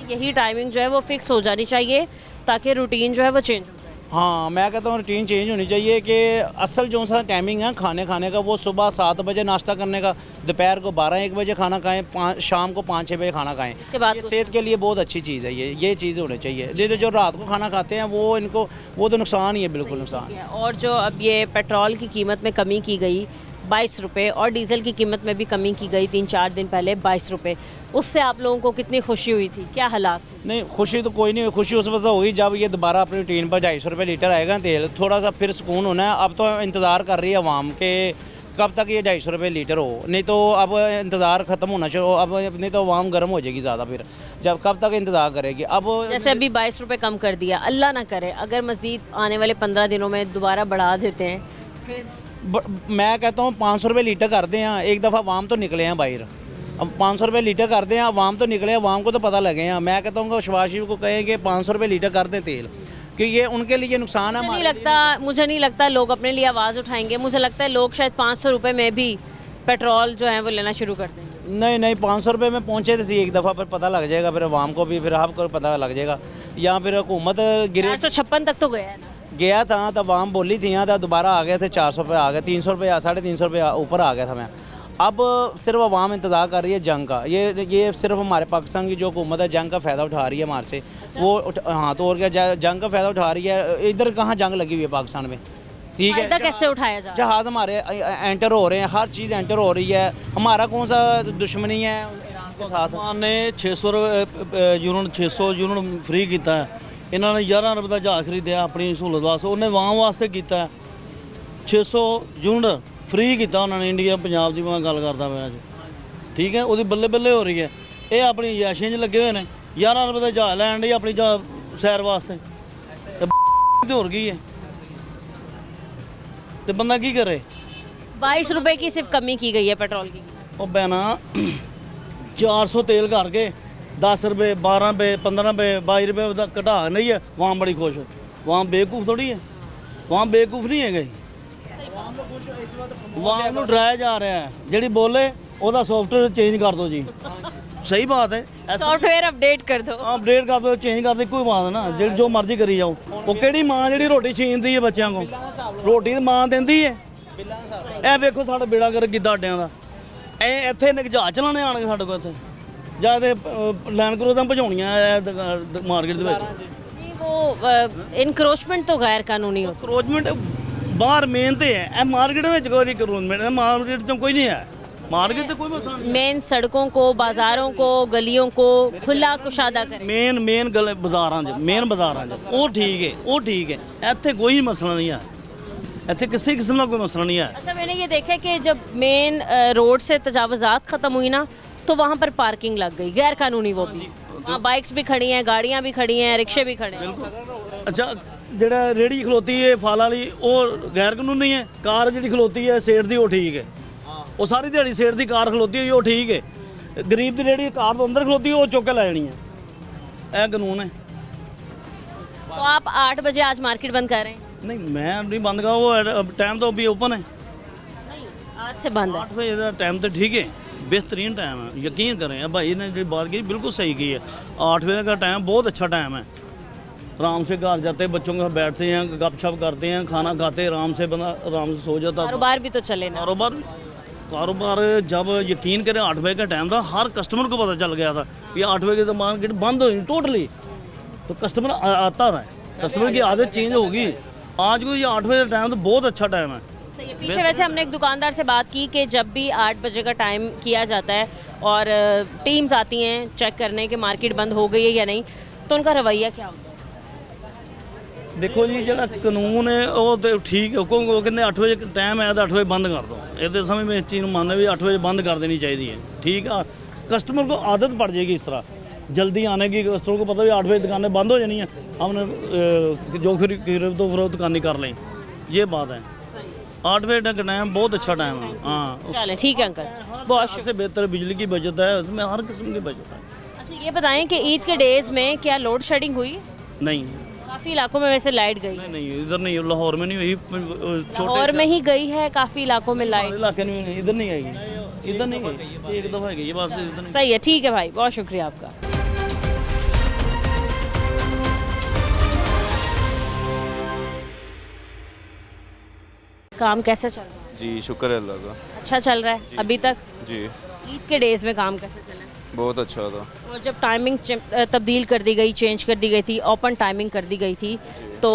यही टाइमिंग जो है वो फिक्स हो जानी चाहिए ताकि रूटीन जो है वो चेंज हो जाए। हाँ, मैं कहता हूँ रूटीन चेंज होनी चाहिए कि असल जो सा टाइमिंग है खाने का वो सुबह 7 बजे नाश्ता करने का, दोपहर को 12-1 बजे खाना खाएं, शाम को 5-6 बजे खाना खाएं। इसके बाद ये सेहत के लिए बहुत अच्छी चीज़ है, ये चीज़ होनी चाहिए। लेकिन जो रात को खाना खाते हैं वो तो नुकसान ही है, बिल्कुल नुकसान। और जो अब ये पेट्रोल की कीमत में कमी की गई 22 रुपये और डीज़ल की कीमत में भी कमी की गई 3-4 दिन पहले 22 रुपये, उससे आप लोगों को कितनी खुशी हुई थी, क्या हालात? नहीं, खुशी तो कोई नहीं हुई। खुशी उस वक्त हुई जब ये दोबारा अपनी रूटीन पर 250 रुपये लीटर आएगा तेल, थोड़ा सा फिर सुकून होना है। अब तो इंतज़ार कर रही है आवाम के कब तक ये 250 रुपये लीटर हो, नहीं तो अब इंतज़ार ख़त्म होना शुरू, अब नहीं तो आवाम गर्म हो जाएगी ज़्यादा। फिर जब कब तक इंतज़ार करेगी? अब जैसे अभी 22 रुपये कम कर दिया, अल्लाह ना करे अगर मज़ीद आने वाले 15 दिनों में दोबारा बढ़ा देते हैं फिर? मैं कहता हूँ 500 रुपये लीटर कर दें। एक दफ़ा आवाम तो निकले हैं बाहर, अब 500 रुपये लीटर कर दें, आवाम तो निकले, आवाम को तो पता लगे हैं। मैं कहता हूँ शहबाज शरीफ को कहें कि 500 रुपये लीटर कर दें तेल, कि ये उनके लिए नुकसान है। मुझे नहीं लगता लोग अपने लिए आवाज़ उठाएंगे। मुझे लगता है लोग शायद 500 रुपये में भी पेट्रोल जो है वो लेना शुरू कर देंगे। नहीं, 500 रुपये में पहुँचे तो सही एक दफ़ा, फिर पता लग जाएगा, फिर आवाम को भी, फिर आपको पता लग जाएगा। या फिर हुकूमत गिरे 456 तक तो गया है ना, गया था तो आवाम बोली थी यहाँ, तो दोबारा आ गए थे 400 रुपये आ गए, 300 रुपये 350 रुपये ऊपर आ गया था मैं। अब सिर्फ आवाम इंतज़ार कर रही है जंग का। ये सिर्फ हमारे पाकिस्तान की जो हुकूमत है जंग का फ़ायदा उठा रही है हमारे से। वो हाँ, तो और क्या, जंग का फ़ायदा उठा रही है। इधर कहाँ जंग लगी हुई है पाकिस्तान में, ठीक है। कैसे उठाया जा? जहाज़ हमारे एंटर हो रहे हैं, हर चीज़ एंटर हो रही है। हमारा कौन सा दुश्मनी है ईरान के साथ? ने 600 यूनिट फ्री किया है, इन्होंने 11 रुपये का जहाज़ खरीदा अपनी सहूलत वास्ते, उन्हें वाम वास्ते किया 600 यूनिट फ्री किया उन्होंने। इंडिया पंजाब की मैं गल करता मैं अज, ठीक है, वो बल्ले बल्ले हो रही है। ये अपनी यैशें च लगे हुए हैं, 11 रुपये का जहाज़ लैन डी अपनी सैर वास्ते, तो होर की है, तो बंदा की करे? 22 रुपये की सिर्फ कमी की गई है पेट्रोल की। ਉਹ ਬੈਨਾ 400 तेल करके 10 रुपये 12 रुपये 15 रुपये 22 रुपये ਦਾ ਘਟਾ ਨਹੀਂ ਹੈ, वहाँ बड़ी खुश है। वहाँ बेवकूफ़ थोड़ी है, वहाँ बेवकूफ़ नहीं है गई, वहाँ ਨੂੰ ਡਰਾਇਆ ਜਾ ਰਿਹਾ ਹੈ। ਜਿਹੜੀ ਬੋਲੇ ਉਹਦਾ ਸੌਫਟਵੇਅਰ ਚੇਂਜ ਕਰ ਦਿਓ ਜੀ, ਸਹੀ ਬਾਤ ਹੈ। सॉफ्टवेयर अपडेट कर दो, अपडेट कर दो, चेंज कर दो, कोई बात है ना, ਜਿਹੜੀ ਜੋ ਮਰਜ਼ੀ ਕਰੀ ਜਾਓ। ਉਹ ਕਿਹੜੀ ਮਾਂ ਜਿਹੜੀ ਰੋਟੀ ਛੀਨਦੀ ਹੈ ਬੱਚਿਆਂ ਕੋਲ? ਰੋਟੀ ਤਾਂ ਮਾਂ ਦਿੰਦੀ ਹੈ। ਇਹ ਵੇਖੋ ਸਾਡਾ ਬੇੜਾ ਕਰ ਕਿੱਦਾਂ ਅੱਡਿਆਂ ਦਾ। ਇਹ ਇੱਥੇ ਜਹਾਜ਼ ਚਲਾਣੇ ਆਣਗੇ ਸਾਡੇ ਕੋਲ ਇੱਥੇ, ਜਾਂ ਤੇ ਲੈਂਡ ਕਰੂਜ਼ਰ ਭਜਾਉਣੀਆਂ ਮਾਰਕੀਟ ਦੇ ਵਿੱਚ। वो इनक्रोचमेंट तो गैर कानूनी होता है। ਕਰੋਚਮੈਂਟ ਬਾਹਰ ਮੇਨ ਤੇ ਹੈ, ਇਹ ਮਾਰਕੀਟ ਵਿੱਚ ਕੋਈ ਨਹੀਂ ਕਰੋਚਮੈਂਟ, ਮਾਰਕੀਟ ਤੋਂ ਕੋਈ नहीं है, मार्केट से कोई मसला नहीं। मेन सड़कों को, बाजारों को, गलियों को खुला कुशादा करें। मेन गल बाजारां 'ਚ, मेन बाजारां 'ਚ ਉਹ ठीक है, ਉਹ ठीक है। ਇੱਥੇ ਕੋਈ मसला नहीं है, ਇੱਥੇ ਕਿਸੇ किस्म का कोई मसला नहीं है। अच्छा, मैंने ये देखा कि जब मेन रोड से तजावुज़ात ख़त्म हुई ना, तो वहाँ पर पार्किंग लग गई गैर कानूनी, वो भी वहाँ बाइक्स भी खड़ी हैं, गाड़ियाँ भी खड़ी हैं, रिक्शे भी खड़े हैं। अच्छा, ਜਿਹੜਾ ਰੇੜੀ ਖਲੋਤੀ ਹੈ ਫਲ ਵਾਲੀ ਉਹ ਗੈਰ ਕਾਨੂੰਨੀ ਹੈ, ਕਾਰ ਜਿਹੜੀ ਖਲੋਤੀ ਹੈ ਸੇਠ ਦੀ ਉਹ ਠੀਕ ਹੈ। ਉਹ ਸਾਰੀ ਦਿਹਾੜੀ ਸੇਠ ਦੀ ਕਾਰ ਖਲੋਤੀ ਹੋਈ ਉਹ ਠੀਕ ਹੈ। ਗਰੀਬ ਦੀ ਰੇੜੀ ਕਾਰ ਤੋਂ ਅੰਦਰ ਖਲੋਤੀ ਉਹ ਚੁੱਕ ਕੇ ਲੈ ਜਾਣੀ ਹੈ, ਇਹ ਕਾਨੂੰਨ ਹੈ। तो आप 8 बजे आज मार्केट बंद कर रहे हैं? नहीं, मैं नहीं बंद कर, वो टाइम तो अभी ओपन है, नहीं, आज से बंद है। 8 बजे का टाइम तो ठीक है, बेहतरीन टाइम है, यकीन करें। भाई ने जो बात की बिल्कुल सही की है, 8 बजे का टाइम बहुत अच्छा टाइम है। आराम से घर जाते हैं, बच्चों के साथ बैठते हैं, गपशप करते हैं, खाना खाते हैं, आराम से बंदा आराम से सो जाता है। कारोबार भी तो चले ना। कारोबार जब यकीन करें 8 बजे का टाइम था, हर कस्टमर को पता चल गया था कि 8 बजे तो मार्केट बंद हो गई टोटली, तो कस्टमर आता रहा है, कस्टमर की आदत चेंज होगी। आज को ये 8 बजे का टाइम तो बहुत अच्छा टाइम है। सही है। पीछे वैसे हमने एक दुकानदार से बात की कि जब भी 8 बजे का टाइम किया जाता है और टीम्स आती हैं चेक करने कि मार्केट बंद हो गई है या नहीं, तो उनका रवैया क्या होता है? देखो जी, ਜਿਹੜਾ ਕਾਨੂੰਨ ਹੈ ਉਹ ਤੇ ਠੀਕ ਹੈ, ਕਿਉਂਕਿ ਉਹ ਕਹਿੰਦੇ 8 ਵਜੇ ਟਾਈਮ ਹੈ ਤਾਂ 8 ਵਜੇ ਬੰਦ ਕਰ ਦੋ। ਇਹਦੇ ਸਮੇਂ ਮੈਂ ਇਸ ਚੀਜ਼ ਨੂੰ ਮੰਨਦਾ ਵੀ 8 ਵਜੇ ਬੰਦ ਕਰ ਦੇਣੀ ਚਾਹੀਦੀ है। ठीक है, कस्टमर को आदत पड़ जाएगी इस तरह जल्दी आने की। कस्टमर को पता भी 8 बजे दुकानें बंद हो जानी है, हमने जो फिर तो फरोख्त करनी कर लें, ये बात है। 8 बजे तक टाइम बहुत अच्छा टाइम है। हाँ चले ठीक है अंकल, बहुत से बेहतर बिजली की बचत है, उसमें हर किस्म की बचत है। अच्छा ये बताएं कि ईद के डेज में क्या लोड शेडिंग हुई? नहीं काफ़ी इलाकों में वैसे लाइट गई। नहीं इधर नहीं, लाहौर में नहीं हुई, लाहौर में ही गई है काफ़ी इलाकों में लाइट। इलाके में नहीं, इधर नहीं आएगी, इधर नहीं गई, एक दफ़ा गई बस, इधर नहीं। सही है, ठीक है भाई, बहुत शुक्रिया आपका। काम कैसे चल रहा है? जी शुक्र है अल्लाह का। अच्छा चल रहा है अभी तक? जी ईद के डेज में काम कैसे चला? बहुत अच्छा था। और जब टाइमिंग तब्दील कर दी गई, चेंज कर दी गई थी, ओपन टाइमिंग कर दी गई थी, तो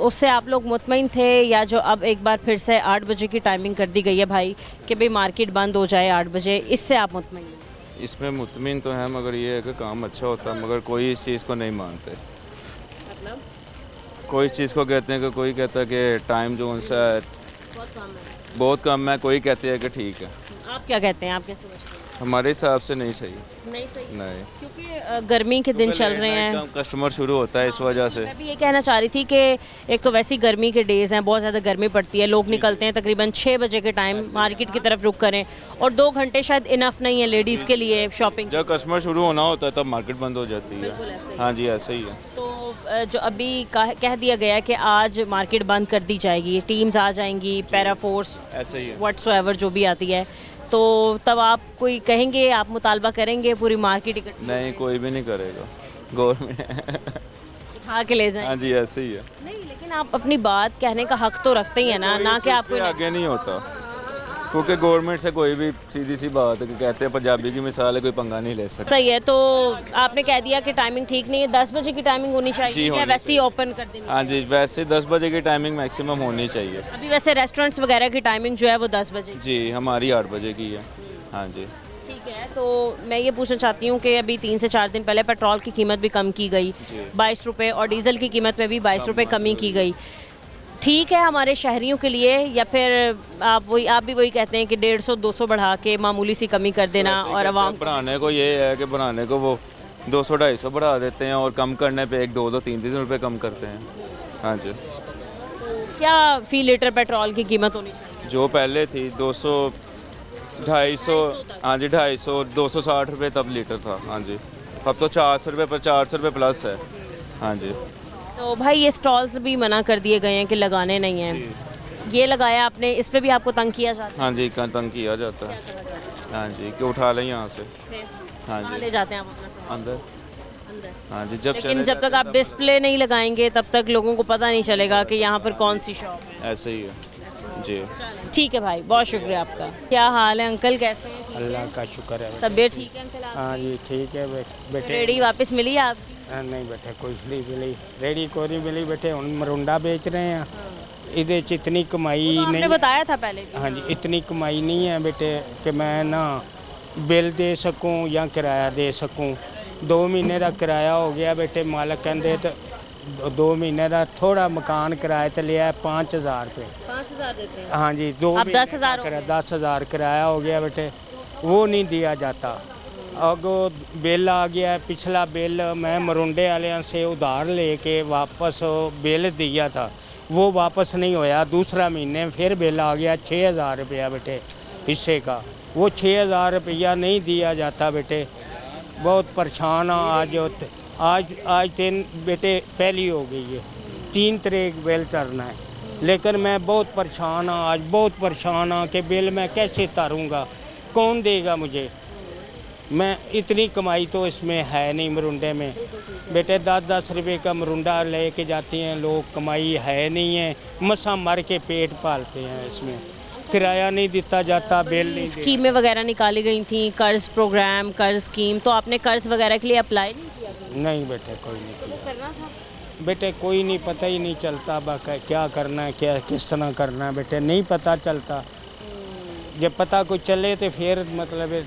उससे आप लोग मुतमईन थे, या जो अब एक बार फिर से 8 बजे की टाइमिंग कर दी गई है भाई कि भाई मार्केट बंद हो जाए 8 बजे, इससे आप मुतमईन हैं? इसमें मुतमिन तो है, मगर ये है कि काम अच्छा होता है, मगर कोई इस चीज़ को नहीं मानते। मतलब कोई चीज़ को कहते हैं कि कोई कहता है कि टाइम जो उनसे बहुत कम है, कोई कहते हैं कि ठीक है। आप क्या कहते हैं, आप कैसे समझते हैं? हमारे हिसाब से नहीं सही। नहीं सही? नहीं, क्योंकि गर्मी के दिन चल रहे हैं, कस्टमर शुरू होता है इस वजह से। मैं भी ये कहना चाह रही थी कि एक तो वैसी गर्मी के डेज़ हैं, बहुत ज़्यादा गर्मी पड़ती है, लोग निकलते हैं तकरीबन 6 बजे के टाइम मार्केट की तरफ रुक करें, और 2 घंटे शायद इनफ नहीं है लेडीज़ के लिए शॉपिंग। जब कस्टमर शुरू होना होता है तब मार्केट बंद हो जाती है। हाँ जी ऐसे ही है। तो जो अभी कह दिया गया है कि आज मार्केट बंद कर दी जाएगी, टीम्स आ जाएंगी, पैरा फोर्स ऐसे ही है। व्हाट्सएवर जो भी आती है, तो तब आप कोई कहेंगे, आप मुतालबा करेंगे पूरी मार्केट इकट्ठी? नहीं, कोई भी नहीं करेगा, गवर्नमेंट उठा के ले जाएं। हाँ जी ऐसे ही है। नहीं, लेकिन आप अपनी बात कहने का हक तो रखते ही है ना कि आपको आगे नहीं होता, क्योंकि गवर्नमेंट से कोई भी सीधी सी बात है कि कहते हैं पंजाबी की मिसाल है, कोई पंगा नहीं ले सकता। सही है, तो आपने कह दिया कि टाइमिंग ठीक नहीं है, 10 बजे की टाइमिंग होनी चाहिए या वैसे ही ओपन कर देनी? हाँ जी, वैसे 10 बजे की टाइमिंग मैक्सिमम होनी चाहिए। अभी वैसे रेस्टोरेंट्स वगैरह की टाइमिंग जो है वो 10 बजे? जी हमारी 8 बजे की है। हाँ जी ठीक है, तो मैं ये पूछना चाहती हूँ कि अभी 3 से 4 दिन पहले पेट्रोल की कीमत भी कम की गई 22 रुपये, और डीज़ल की कीमत में भी 22 रुपये कमी की गई। ठीक है हमारे शहरियों के लिए, या फिर आप भी वही कहते हैं कि 150-200 बढ़ा के मामूली सी कमी कर देना, और आवाम बढ़ाने को ये है कि बढ़ाने को वो 200-250 बढ़ा देते हैं, और कम करने पे 1-2-3 रुपये कम करते हैं। हाँ जी, क्या फ़ी लीटर पेट्रोल की कीमत होनी चाहिए? जो पहले थी 200 250, हाँ जी 250 260 रुपये तब लीटर था। हाँ जी, अब तो 400 रुपये पर 400 रुपये प्लस है। हाँ जी, तो भाई ये स्टॉल्स भी मना कर दिए गए हैं कि लगाने नहीं हैं, ये लगाया आपने, इस पे भी आपको तंग किया जाता है? हाँ जी तंग किया जाता है। हाँ जी, कि उठा लें यहाँ से। हाँ जी, ले जाते हैं आप अपना सामान अंदर। हाँ जी, लेकिन जब तक आप डिस्प्ले नहीं लगाएंगे तब तक लोगों को पता नहीं चलेगा कि यहाँ पर कौन सी शॉप है। ऐसे ही है जी। ठीक है भाई, बहुत शुक्रिया आपका। क्या हाल है अंकल, कैसे हैं? अल्लाह का शुक्र है। तबीयत ठीक है अंकल? हाँ जी ठीक है बेटे। रेडी वापस मिली आपकी? नहीं बेटे, कुछ नहीं मिली, रेडी को नहीं मिली बेटे, हम मरुंडा बेच रहे हैं। इधे इतनी कमाई नहीं, आपने बताया था पहले भी। हाँ जी, इतनी कमाई नहीं है बेटे कि मैं ना बिल दे सकूं या किराया दे सकूं। 2 महीने का किराया हो गया बेटे, मालक कहते तो 2 महीने का थोड़ा मकान किराए तो लिया 5000 रुपये। 5000 देते हैं? हाँ जी, 10,000 किराया हो गया बेटे, वो नहीं दिया जाता। अगो बिल आ गया, पिछला बिल मैं मरुंडे वाले से उधार लेके वापस बिल दिया था, वो वापस नहीं होया। दूसरा महीने फिर बिल आ गया 6000 रुपया बेटे हिस्से का, वो 6000 रुपया नहीं दिया जाता बेटे। बहुत परेशान हाँ आज 3 बेटे पहली हो गई है, 3 तारीख बिल चढ़ना है, लेकिन मैं बहुत परेशान हाँ, आज बहुत परेशान हाँ कि बिल मैं कैसे तारूँगा, कौन देगा मुझे। मैं इतनी कमाई तो इसमें है नहीं मरुंडे में। बेटे 10-10 रुपए का मरुंडा लेके जाते हैं लोग, कमाई है नहीं है, मसा मर के पेट पालते हैं इसमें, किराया नहीं दिता जाता, बिल नहीं स्कीमें वगैरह निकाली गई थी, कर्ज प्रोग्राम, कर्ज स्कीम, तो आपने कर्ज वगैरह के लिए अप्लाई नहीं किया? नहीं बेटे कोई नहीं किया। करना था बेटे कोई नहीं, पता ही नहीं चलता बाका क्या करना है, क्या किस तरह करना है बेटे, नहीं पता चलता। जब पता कोई चले तो फिर मतलब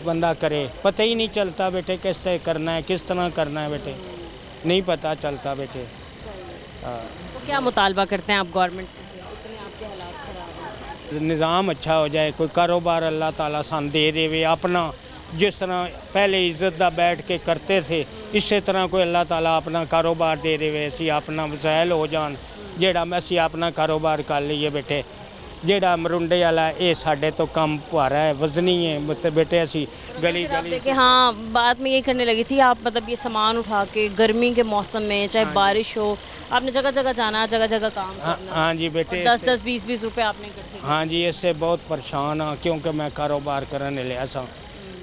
बंदा करे, पता ही नहीं चलता बेटे किस तरह करना है, किस तरह करना है बेटे, नहीं पता चलता बेटे। तो क्या मुतालबा करते हैं आप गवर्नमेंट से? इतने आपके हालात खराब हैं। निज़ाम अच्छा हो जाए, कोई कारोबार अल्लाह ताला सान दे देवे अपना, जिस तरह पहले इज्जत दा बैठ के करते थे, इसी तरह कोई अल्लाह ताला अपना कारोबार दे देवे, असी अपना वसाइल हो जान, जेड़ा असी अपना कारोबार कर लीए बेटे। जेड़ा मरुंडे वाला ये साढ़े तो कम भारा है, वजनी है, मतलब बेटे असी गली गली। देखिए हाँ, बात मैं यही करने लगी थी, आप मतलब ये सामान उठा के गर्मी के मौसम में, चाहे बारिश हो, आपने जगह जगह जाना, जगह जगह काम करना। हाँ जी बेटे, 10-10, 20-20 रुपए आपने इकट्ठे किए। हाँ जी, इससे बहुत परेशान हाँ, क्योंकि मैं कारोबार करने लिया सा।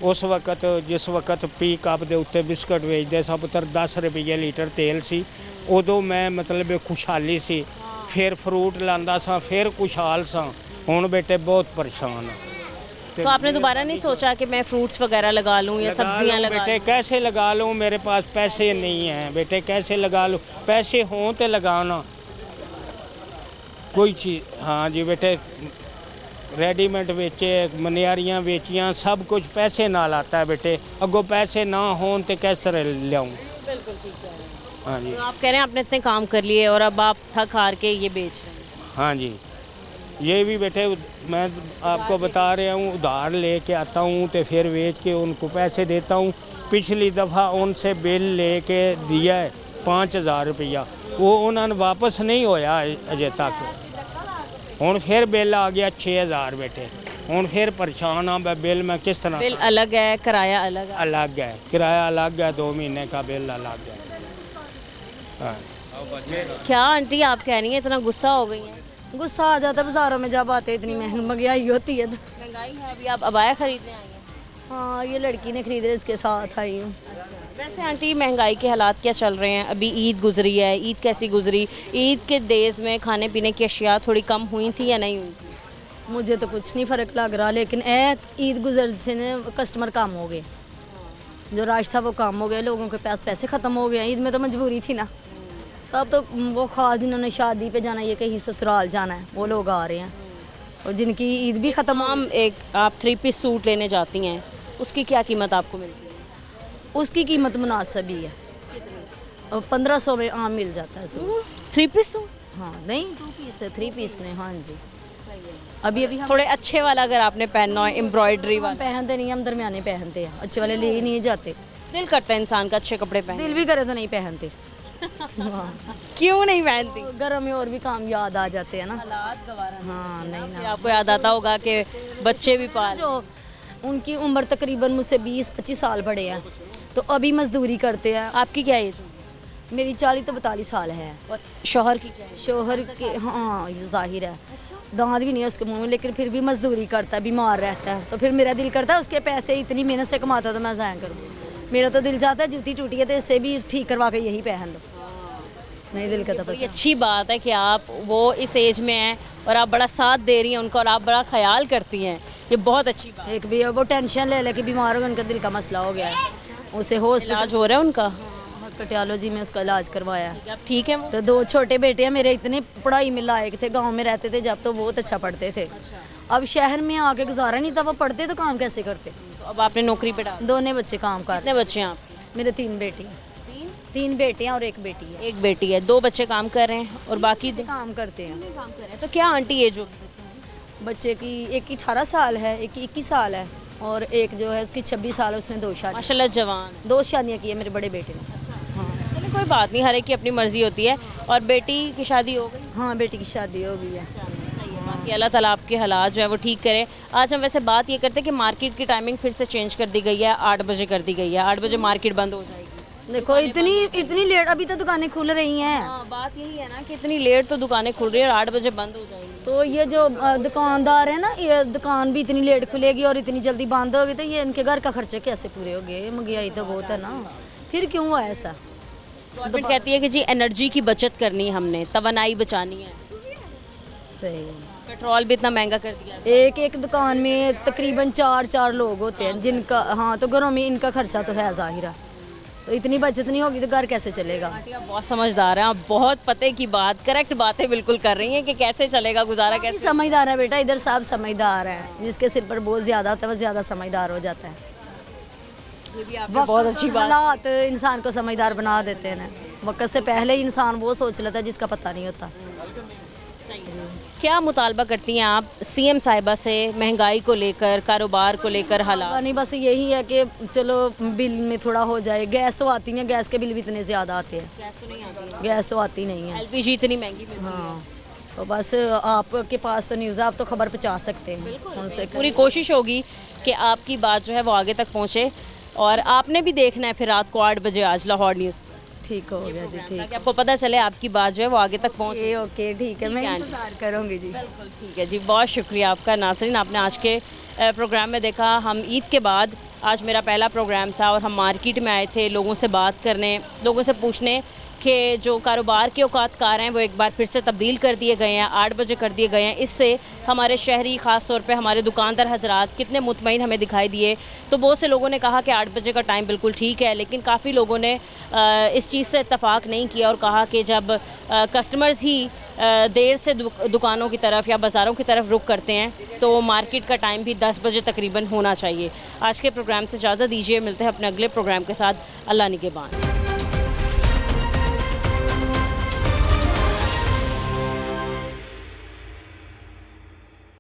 उस वक्त जिस वक्त पी कप के उत्ते बिस्कुट बेचते सा पुत्र 10 रुपये लीटर तेल सी, उदों मैं मतलब खुशहाली सी, फिर फ्रूट लांदा सा, फिर खुशहाल सा। हुण बेटे बहुत परेशान हाँ। तो आपने दोबारा नहीं सोचा कि मैं फ्रूट्स वगैरह लगा लूँ या सब्जियां लगा बेटे कैसे लगा लूँ, मेरे पास पैसे नहीं हैं बेटे, कैसे लगा लूँ, पैसे हों तो लगाना कोई चीज़। हाँ जी बेटे, रेडीमेड बेचे, मनियारियाँ बेचियाँ, सब कुछ पैसे नाल आता है बेटे, अगो पैसे ना हों तो कैसे लियाऊँ। बिल्कुल ठीक है। हाँ जी, तो आप कह रहे हैं आपने इतने काम कर लिए और अब आप थक हार के ये बेच रहे हैं? हाँ जी, ये भी बेटे मैं आपको बता रहा हूँ, उधार लेके आता हूँ तो फिर बेच के उनको पैसे देता हूँ। पिछली दफ़ा उनसे बिल लेके दिया है 5000 रुपया, वो उन्होंने वापस नहीं होया अजे तक। हुण फिर बिल आ गया 6000 बेटे, हुण फिर परेशान हाँ, बिल मैं किस तरह। बिल अलग है, किराया अलग है? अलग है, किराया अलग है, 2 महीने का बिल अलग है। हाँ। क्या आंटी आप कह रही हैं, इतना गुस्सा हो गई हैं? गुस्सा आ जाता है बाज़ारों में जब आते, इतनी महंगाई होती है तो। महंगाई है, अभी आप अबाया खरीदने आई हैं? हाँ, ये लड़की ने खरीदे, इसके साथ आई हूँ। वैसे आंटी महंगाई के हालात क्या चल रहे हैं? अभी ईद गुजरी है, ईद कैसी गुजरी? ईद के डेज में खाने पीने की अशिया थोड़ी कम हुई थी या नहीं हुई थी? मुझे तो कुछ नहीं फ़र्क लग रहा, लेकिन एक ईद गुजर से ने कस्टमर कम हो गए, जो राश था वो कम हो गया, लोगों के पास पैसे ख़त्म हो गए। ईद में तो मजबूरी थी ना, तो अब तो वो ख़ास जिन्होंने शादी पे जाना, ये कहीं ससुराल जाना है, वो लोग आ रहे हैं, और जिनकी ईद भी ख़त्म। हम एक आप 3 पीस सूट लेने जाती हैं, उसकी क्या कीमत आपको मिलती है? उसकी कीमत मुनासिब ही है, 1500 में आम मिल जाता है सूट। 3 piece suit? हाँ नहीं, 2 पीस है, 3 पीस नहीं। हाँ जी, अभी हम थोड़े अच्छे वाला अगर आपने पहनना हो, एम्ब्रॉयडरी वाला। पहनते नहीं, हम दरमियाने पहनते हैं, अच्छे वाले ले ही नहीं जाते। दिल करता है इंसान का अच्छे कपड़े पहने। दिल भी करे तो नहीं पहनते। क्यों नहीं पहनती? गर्म में और भी काम याद आ जाते हैं ना, हालात गवारा नहीं। हाँ नहीं फिर ना। आपको याद आता होगा कि बच्चे भी पाल। जो उनकी उम्र तकरीबन मुझसे 20-25 साल बड़े हैं, तो अभी मजदूरी करते हैं। आपकी क्या एज? मेरी 40 तो 42 साल है। और शौहर की क्या है? शोहर के हाँ ये जाहिर है, दांत भी नहीं है उसके मुंह में, लेकिन फिर भी मजदूरी करता है, बीमार रहता है, तो फिर मेरा दिल करता है उसके पैसे इतनी मेहनत से कमाता है तो मैं ज़ाया करूँ। मेरा तो दिल चाहता है जूती टूटी है तो इससे भी ठीक करवा के यही पहन लो, नहीं दिल करता। बस ये अच्छी बात है कि आप वो इस एज में हैं और आप बड़ा साथ दे रही हैं उनका और आप बड़ा ख्याल करती हैं, ये बहुत अच्छी बात है। एक भी वो टेंशन ले ले कि बीमार हो गया, उनका दिल का मसला हो गया है, उसे हॉस्पिटल इलाज हो रहा है उनका? कटियालोजी में उसका इलाज करवाया। अब ठीक है वो? तो 2 छोटे बेटे हैं मेरे, इतने पढ़ाई में लायक थे, गांव में रहते थे जब तो बहुत अच्छा पढ़ते थे। अब शहर में आके गुजारा नहीं था, वो पढ़ते तो काम कैसे करते। तो अब आपने नौकरी पे डाल? दोनों बच्चे काम कर। कितने बच्चे हैं आप? मेरे 3 बेटी, 3 बेटे हैं और 1 बेटी है। 1 बेटी है, 2 बच्चे काम कर रहे हैं और बाकी काम करते हैं। काम कर रहे हैं। तो क्या आंटी एज होगी बच्चे की? एक की 18 साल है, एक की 21 साल है, और एक जो है उसकी 26 साल है, उसने 2 शादी। माशाल्लाह जवान। 2 शादियाँ की है मेरे बड़े बेटे ने। चलिए कोई बात नहीं, हर एक की अपनी मर्जी होती है। और बेटी की शादी हो गई? हाँ बेटी की शादी हो गई है। कि अल्लाह ताला आपके हालात जो है वो ठीक करे। आज हम वैसे बात ये करते हैं कि मार्केट की टाइमिंग फिर से चेंज कर दी गई है, 8 बजे कर दी गई है। 8 बजे मार्केट बंद हो जाएगी। देखो इतनी लेट अभी तो दुकानें खुल रही हैं। हाँ, बात यही है ना कि इतनी लेट तो दुकानें खुल रही है और 8 बजे बंद हो जाएंगी। तो ये जो दुकानदार है ना, ये दुकान भी इतनी लेट खुलेगी और इतनी जल्दी बंद होगी तो ये इनके घर का खर्चे कैसे पूरे होंगे? महंगाई तो बहुत है ना, फिर क्यों हुआ ऐसा? गवर्नमेंट कहती है कि जी एनर्जी की बचत करनी है, हमने तवानाई बचानी है। सही। पेट्रोल भी इतना महंगा कर दिया। एक दुकान में तकरीबन 4 लोग होते हैं जिनका, हाँ, तो घरों में इनका खर्चा तो है ज़ाहिर, तो इतनी बचत नहीं होगी तो घर कैसे चलेगा? आप बहुत समझदार हैं, आप बहुत पते की बात, करेक्ट बातें बिल्कुल कर रही हैं कि कैसे चलेगा, गुजारा कैसे। समझदार है बेटा, इधर सब समझदार हैं, जिसके सिर पर बोझ ज़्यादा होता है वो ज़्यादा समझदार हो जाता है। ये भी आपने बहुत अच्छी बात। हालात इंसान को समझदार बना देते हैं, वक्त से पहले ही इंसान वो सोच लेता है जिसका पता नहीं होता। क्या मुतालबा करती हैं आप सीएम साहिबा से महंगाई को लेकर, कारोबार को लेकर हालात? नहीं, बस यही है कि चलो बिल में थोड़ा हो जाए। गैस तो आती नहीं है, गैस के बिल भी इतने ज़्यादा आते हैं। गैस तो आती नहीं है, एलपीजी इतनी महंगी मिलती है। हाँ, तो बस आपके पास तो न्यूज़ है, आप तो खबर पहुंचा सकते हैं उनसे। पूरी कोशिश होगी कि आपकी बात जो है वो आगे तक पहुँचे, और आपने भी देखना है फिर रात को 8 बजे आज लाहौर न्यूज़। ठीक हो गया जी, ठीक, ताकि आपको पता चले आपकी बात जो है वो आगे तक पहुँचे। ओके, ठीक है, मैं इंतज़ार करूँगी जी। बिल्कुल ठीक है जी, बहुत शुक्रिया आपका। नाज़रीन, आपने आज के प्रोग्राम में देखा, हम ईद के बाद आज मेरा पहला प्रोग्राम था और हम मार्केट में आए थे लोगों से बात करने, लोगों से पूछने कि जो कारोबार के औकात कार हैं वो एक बार फिर से तब्दील कर दिए गए हैं, 8 बजे कर दिए गए हैं। इससे हमारे शहरी, ख़ास तौर पे हमारे दुकानदार हजरात कितने मुतमईन हमें दिखाई दिए। तो बहुत से लोगों ने कहा कि 8 बजे का टाइम बिल्कुल ठीक है, लेकिन काफ़ी लोगों ने इस चीज़ से इत्तफाक नहीं किया और कहा कि जब कस्टमर्स ही देर से दुकानों की तरफ या बाज़ारों की तरफ रुख करते हैं तो मार्केट का टाइम भी 10 बजे तकरीबन होना चाहिए। आज के प्रोग्राम से इजाज़त दीजिए, मिलते हैं अपने अगले प्रोग्राम के साथ। अल्लाह निगहबान।